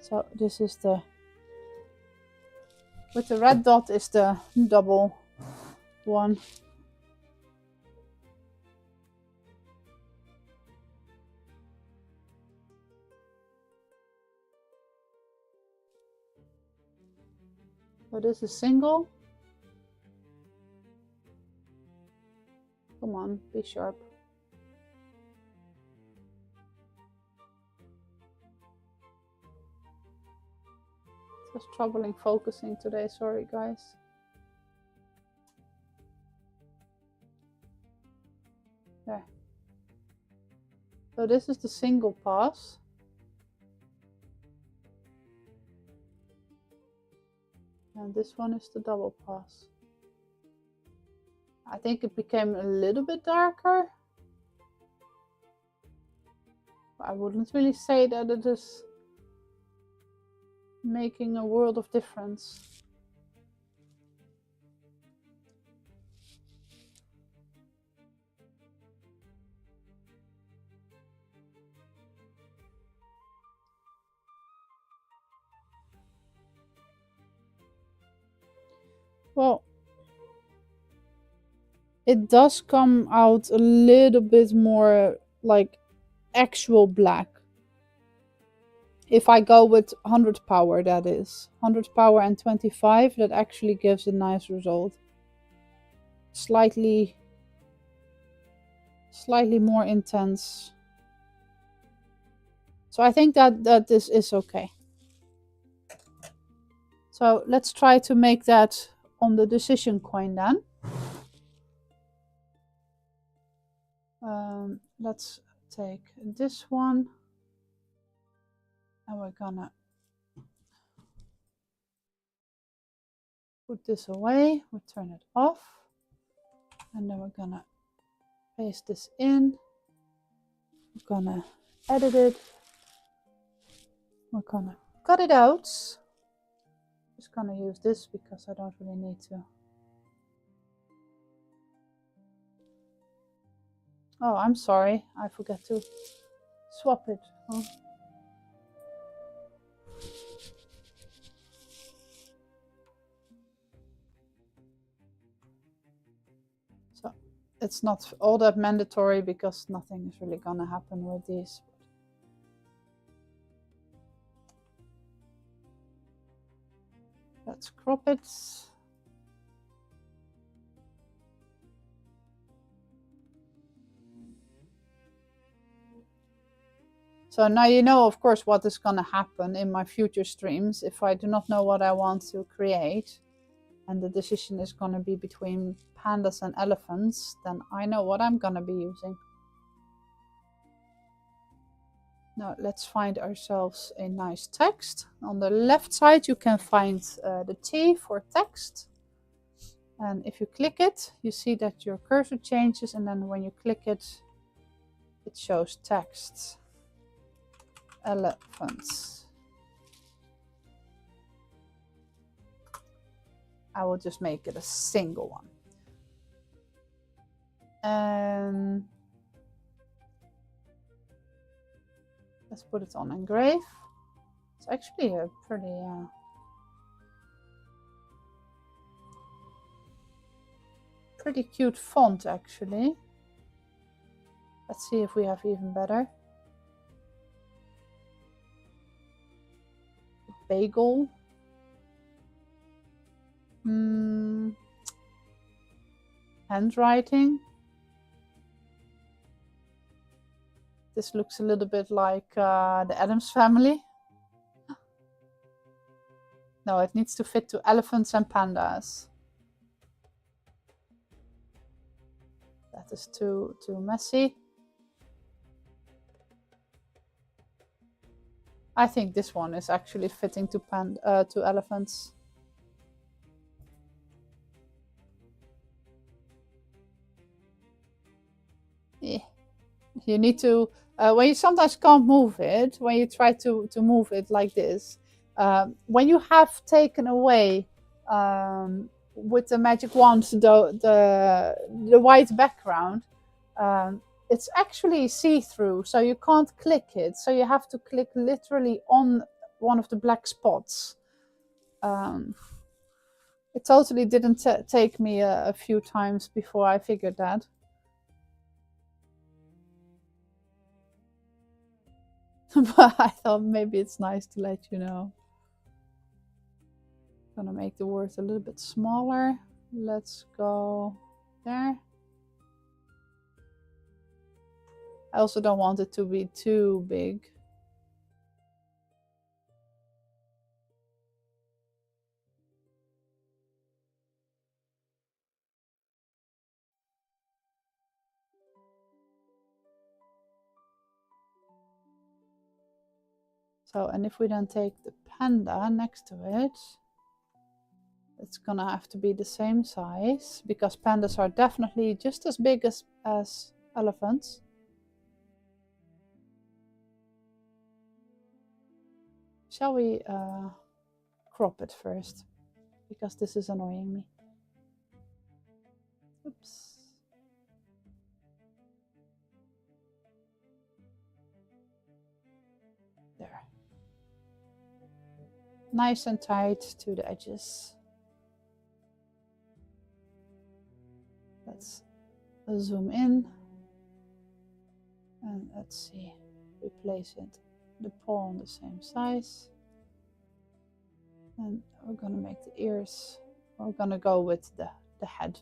So this is the, with the red dot is the double one. So this is single. Come on, be sharp. Just troubling focusing today, sorry guys. There. So this is the single pass. And this one is the double pass. I think it became a little bit darker. I wouldn't really say that it is making a world of difference. Well, it does come out a little bit more like actual black. If I go with 100 power, that is 100 power and 25, that actually gives a nice result. Slightly more intense. So I think that this is okay. So let's try to make that on the decision coin then. Let's take this one and we're gonna put this away. We'll turn it off and then we're gonna paste this in. We're gonna edit it. We're gonna cut it out. Just gonna use this because I don't really need to. Oh, I'm sorry. I forgot to swap it. Huh? So it's not all that mandatory because nothing is really gonna happen with these. Let's crop it. So now you know, of course, what is going to happen in my future streams if I do not know what I want to create, and the decision is going to be between pandas and elephants, then I know what I'm going to be using. Now let's find ourselves a nice text. On the left side you can find the T for text. And if you click it, you see that your cursor changes, and then when you click it, it shows text. Elephants. I will just make it a single one. Let's put it on engrave. It's actually a pretty cute font, actually. Let's see if we have even better. Bagel. Handwriting. This looks a little bit like the Addams Family. No, it needs to fit to elephants and pandas. That is too messy. I think this one is actually fitting to elephants. Yeah. You need to, when you sometimes can't move it, when you try to move it like this, when you have taken away with the magic wand the white background, it's actually see-through, so you can't click it. So you have to click literally on one of the black spots. It totally didn't take me a few times before I figured that. But I thought maybe it's nice to let you know. I'm gonna make the words a little bit smaller. Let's go there. I also don't want it to be too big. So, and if we then take the panda next to it, it's gonna have to be the same size, because pandas are definitely just as big as elephants. Shall we crop it first? Because this is annoying me. Oops. There. Nice and tight to the edges. Let's zoom in. And let's see, replace it. The paw on the same size. And we're gonna make the ears. We're gonna go with the head.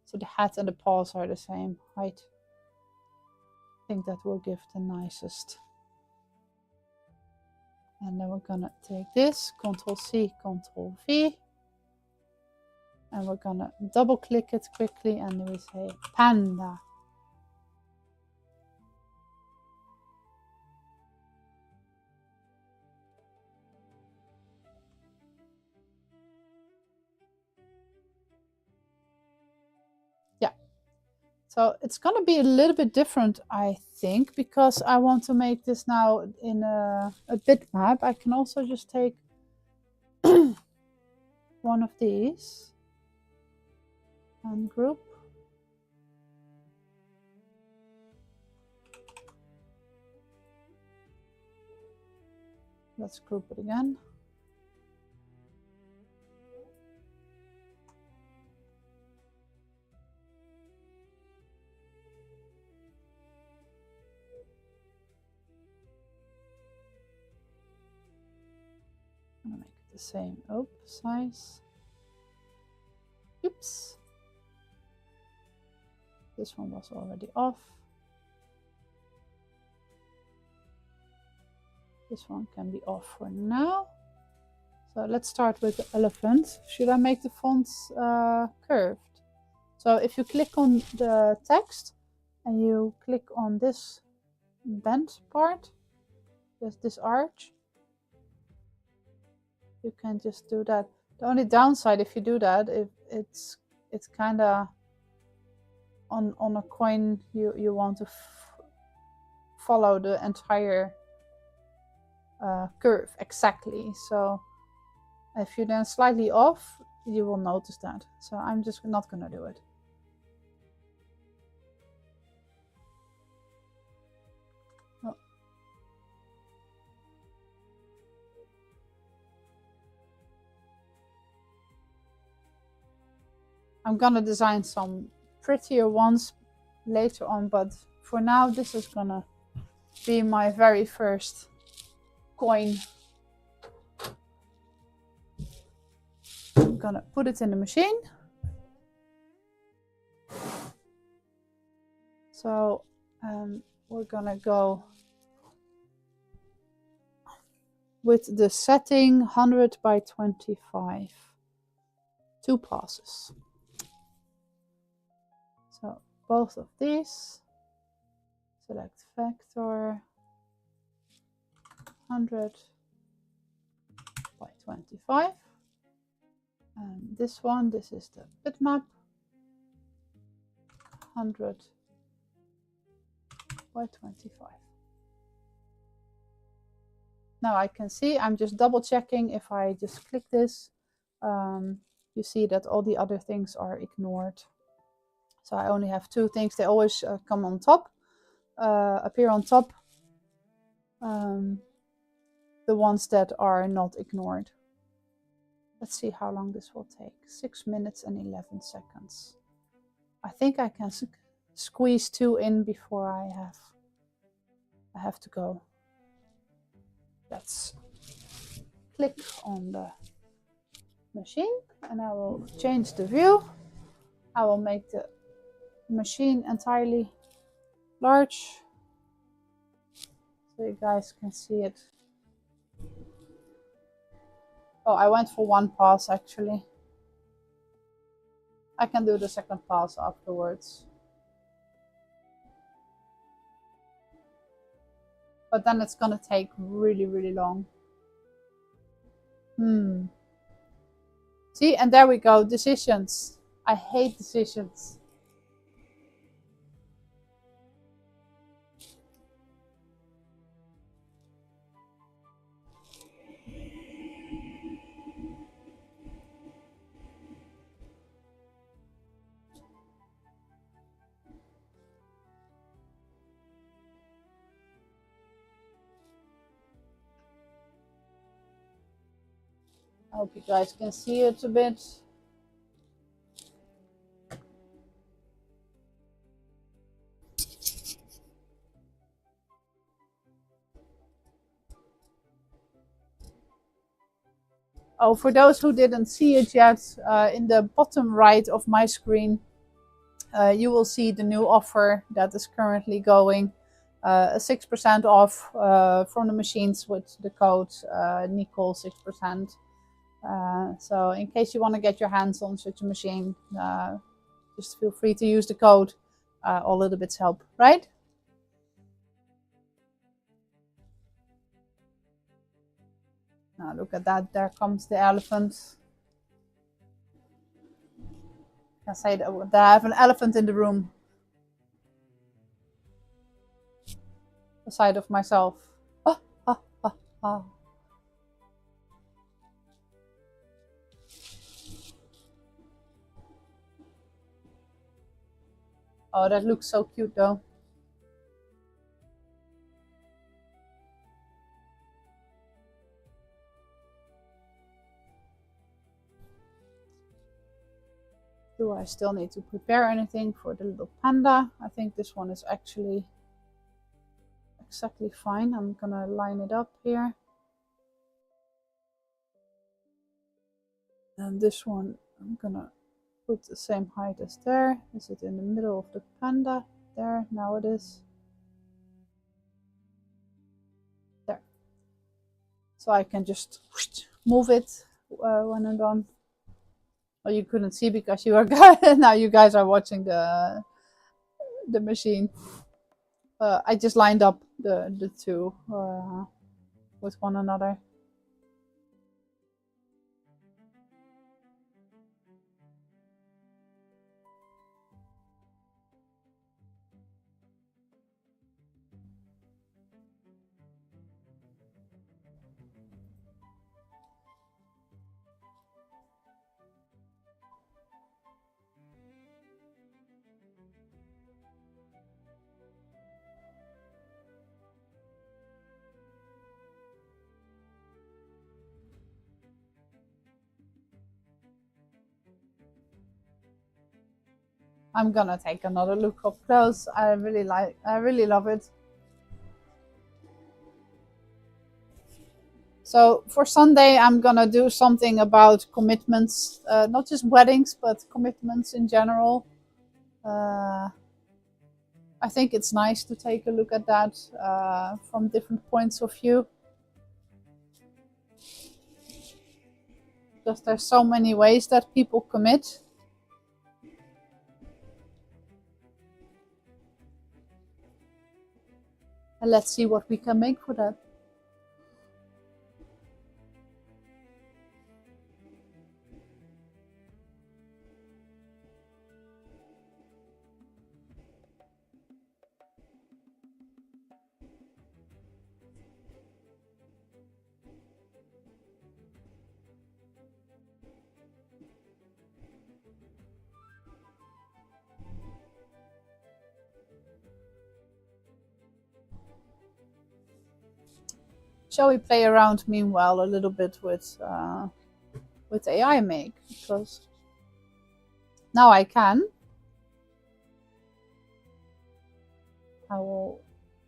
So the head and the paws are the same height. I think that will give the nicest. And then we're gonna take this, Ctrl-C, Ctrl-V. And we're gonna double click it quickly, and we say panda. Yeah. So it's gonna be a little bit different, I think, because I want to make this now in a bitmap. I can also just take one of these and group. Let's group it again. the same size. Oops. This one was already off. This one can be off for now. So let's start with the elephant. Should I make the fonts curved? So if you click on the text and you click on this bent part, this arch, you can just do that. The only downside if you do that, if it's kind of on a coin, you want to follow the entire curve exactly. So if you're then slightly off, you will notice that. So I'm just not gonna do it. Oh. I'm gonna design some prettier ones later on, but for now this is gonna be my very first coin. I'm gonna put it in the machine. So we're gonna go with the setting 100 by 25. 2 passes. So both of these, select vector 100 by 25. And this one, this is the bitmap 100 by 25. Now I can see, I'm just double checking. If I just click this, you see that all the other things are ignored. So I only have 2 things. They always come on top, appear on top. The ones that are not ignored. Let's see how long this will take. 6 minutes and 11 seconds. I think I can squeeze 2 in before I have to go. Let's click on the machine and I will change the view. I will make the machine entirely large so you guys can see it. Oh, I went for 1 pass actually. I can do the second pass afterwards. But then it's gonna take really, really long. See, and there we go, decisions. I hate decisions. I hope you guys can see it a bit. Oh, for those who didn't see it yet, in the bottom right of my screen, you will see the new offer that is currently going. A 6% off from the machines with the code Nicole 6%. So in case you want to get your hands on such a machine, just feel free to use the code. All little bits help, right? Now look at that, there comes the elephant. I can say that I have an elephant in the room. Beside of myself. Oh, oh, oh, oh. Oh, that looks so cute though. Do I still need to prepare anything for the little panda? I think this one is actually exactly fine. I'm gonna line it up here. And this one, I'm gonna put the same height as there. Is it in the middle of the panda? There, now it is. There. So I can just move it when I'm done. Oh, you couldn't see because you are now you guys are watching the machine. I just lined up the two with one another. I'm gonna take another look up close. I really love it. So for Sunday, I'm gonna do something about commitments, not just weddings, but commitments in general. I think it's nice to take a look at that from different points of view. Because there's so many ways that people commit. And let's see what we can make for that. Shall we play around meanwhile a little bit with AI Make? Because now I can. I will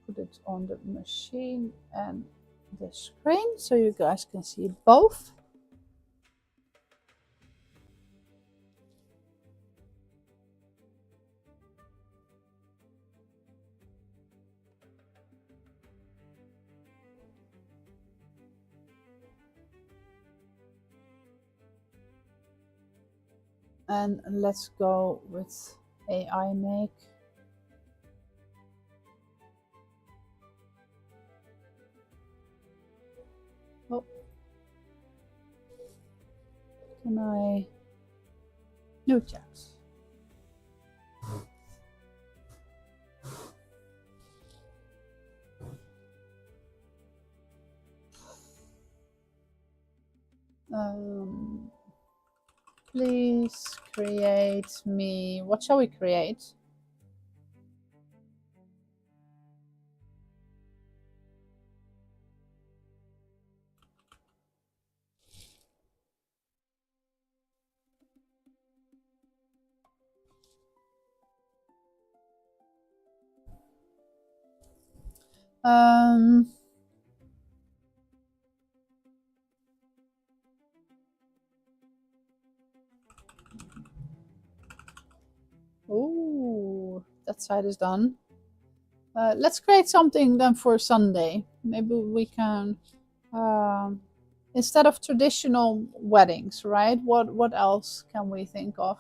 put it on the machine and the screen so you guys can see both. And let's go with AI Make. Oh. Can I? New checks. Please create me. What shall we create? Oh, that side is done. Let's create something then for Sunday. Maybe we can, instead of traditional weddings, right? What else can we think of?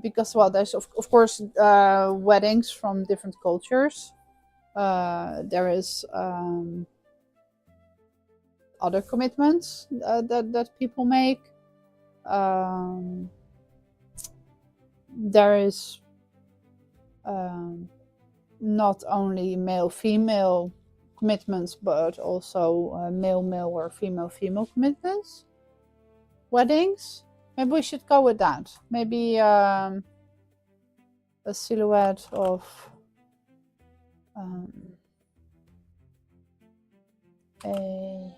Because well, there's of course weddings from different cultures. There is other commitments that people make. There is not only male-female commitments, but also male-male or female-female commitments. Weddings. Maybe we should go with that. Maybe a silhouette of a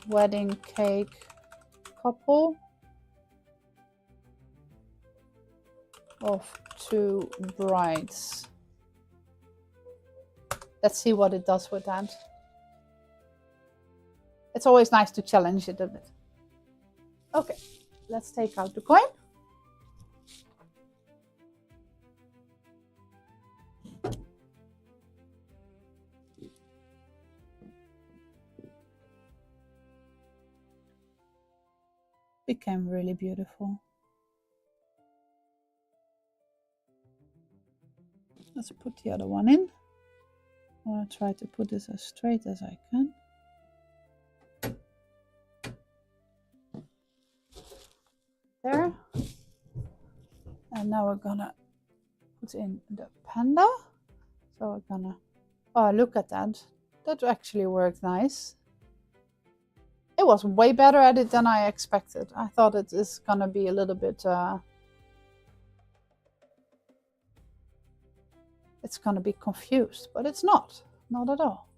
wedding cake couple of two brides. Let's see what it does with that. it's always nice to challenge it a bit. Okay, let's take out the coin. Became really beautiful. Let's put the other one in. I'll try to put this as straight as I can. There. And now we're gonna put in the panda. So we're gonna, oh, look at that. That actually worked nice. It was way better at it than I expected. I thought it is gonna be a little bit, it's gonna be confused, but it's not at all.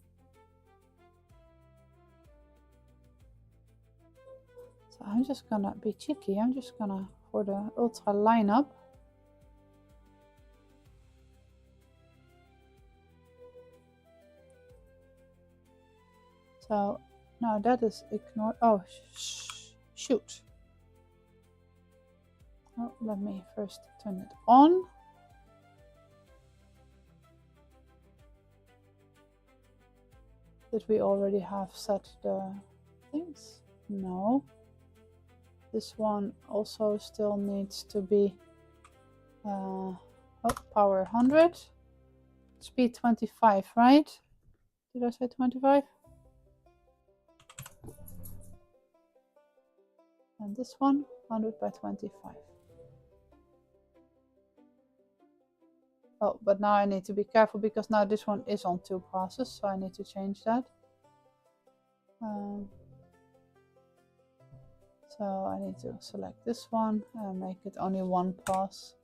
So I'm just gonna be cheeky. I'm just gonna, for the ultra lineup, so now that is ignored. Oh, shoot. Oh, let me first turn it on. Did we already have set the things? No. This one also still needs to be power 100. Speed 25, right? Did I say 25? And this one, 100 by 25. Oh, but now I need to be careful because now this one is on 2 passes, so I need to change that. So I need to select this one and make it only 1 pass.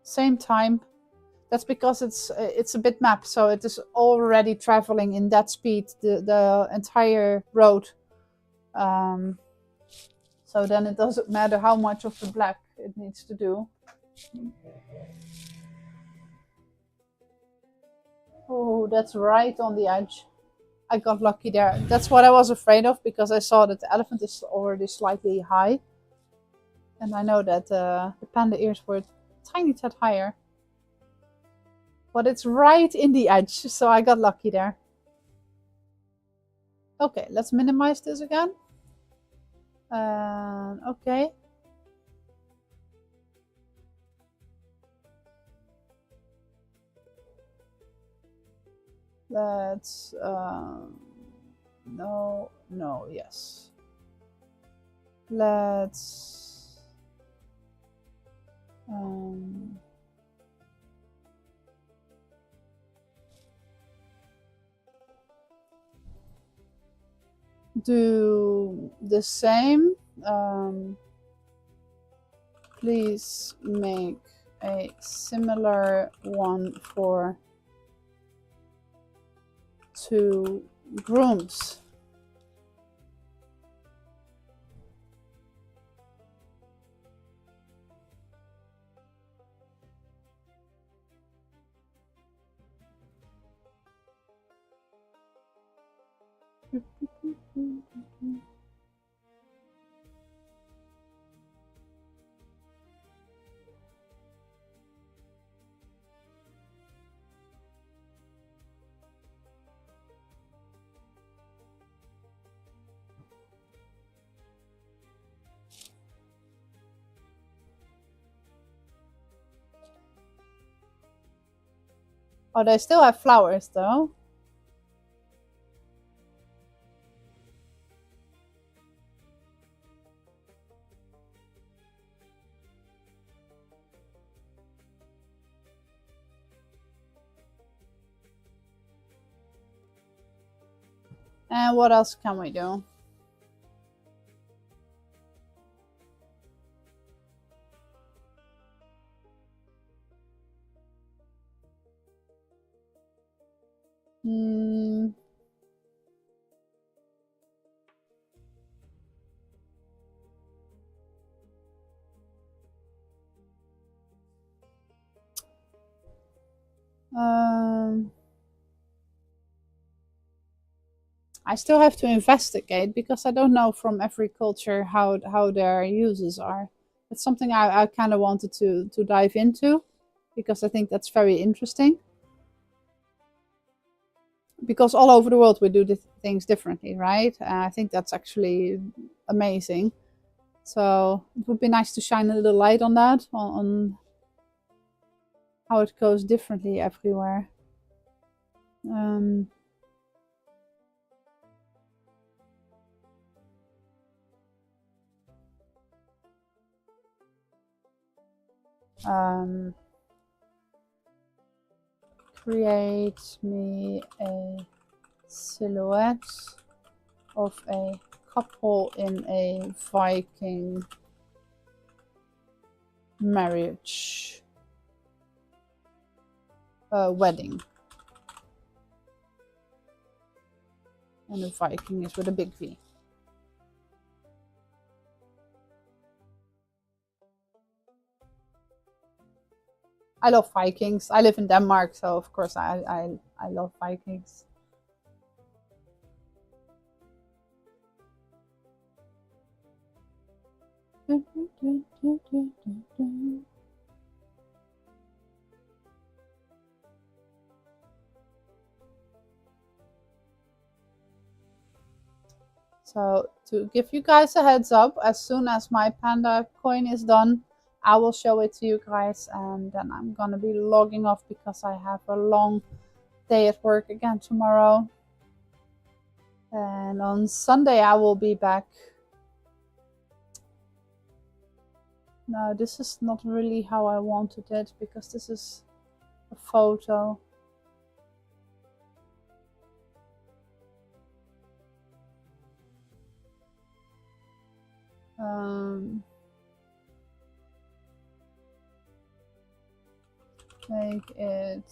Same time. That's because it's a bitmap, so it is already traveling in that speed the entire road. So then it doesn't matter how much of the black it needs to do. Oh, that's right on the edge. I got lucky there. That's what I was afraid of, because I saw that the elephant is already slightly high. And I know that the panda ears were a tiny tad higher. But it's right in the edge, so I got lucky there. Okay, let's minimize this again. Okay. Let's, no, yes. Let's, do the same. Please make a similar one for 2 grooms. Oh, they still have flowers though. And what else can we do? I still have to investigate because I don't know from every culture how their uses are. It's something I kind of wanted to dive into because I think that's very interesting. Because all over the world we do things differently, right? I think that's actually amazing. So it would be nice to shine a little light on that, on how it goes differently everywhere. Um, um, create me a silhouette of a couple in a Viking marriage wedding. And the Viking is with a big V. I love Vikings. I live in Denmark, so of course I love Vikings. So to give you guys a heads up, as soon as my panda coin is done, I will show it to you guys, and then I'm gonna be logging off because I have a long day at work again tomorrow. And on Sunday I will be back. No, this is not really how I wanted it because this is a photo. Make it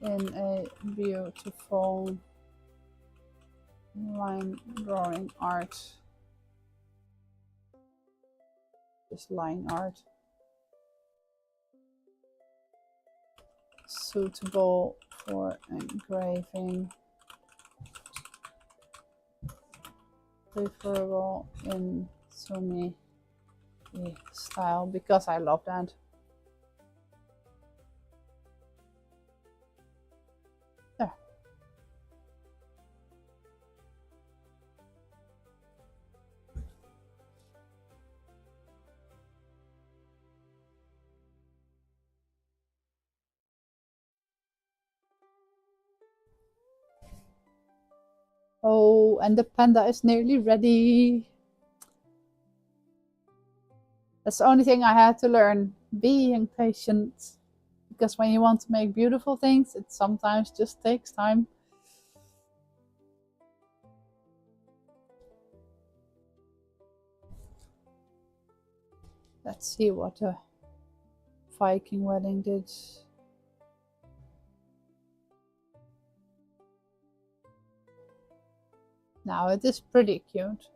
in a beautiful line drawing art. Just line art. Suitable for engraving. Preferable in Sumi style because I love that. There. Oh, and the panda is nearly ready. That's the only thing I had to learn, being patient. Because when you want to make beautiful things, it sometimes just takes time. Let's see what a Viking wedding did. Now it is pretty cute.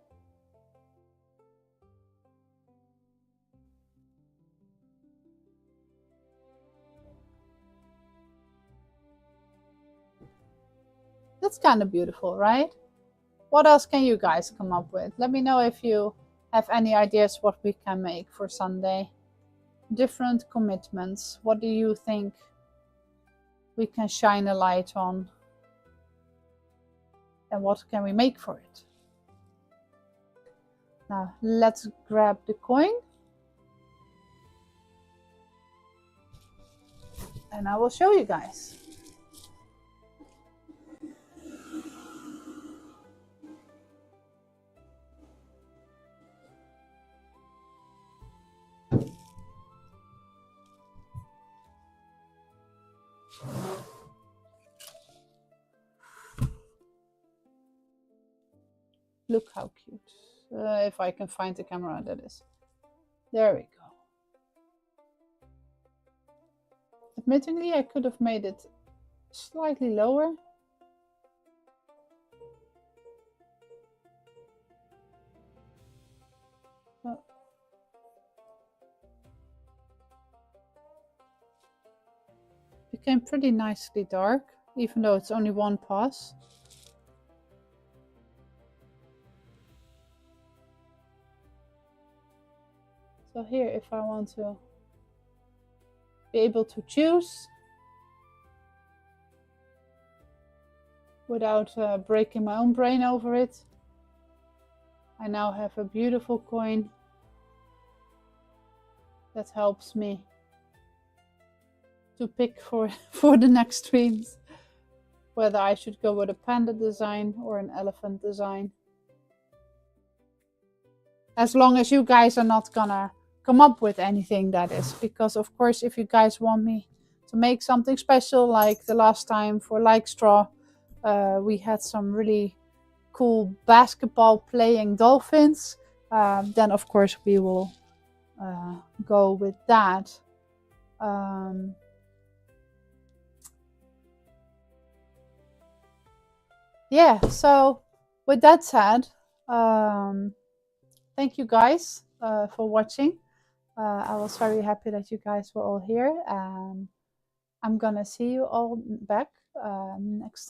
That's kind of beautiful, right? What else can you guys come up with? Let me know if you have any ideas what we can make for Sunday. Different commitments. What do you think we can shine a light on? And what can we make for it? Now let's grab the coin. And I will show you guys. Look how cute. If I can find the camera, that is. There we go. Admittingly, I could have made it slightly lower. Became pretty nicely dark, even though it's only one pass. So here, if I want to be able to choose without breaking my own brain over it, I now have a beautiful coin that helps me to pick for the next streams whether I should go with a panda design or an elephant design. As long as you guys are not gonna come up with anything, that is, because of course if you guys want me to make something special, like the last time for Like Straw, we had some really cool basketball playing dolphins, then of course we will go with that. Yeah, so with that said, thank you guys for watching. I was very happy that you guys were all here. I'm gonna see you all back next time.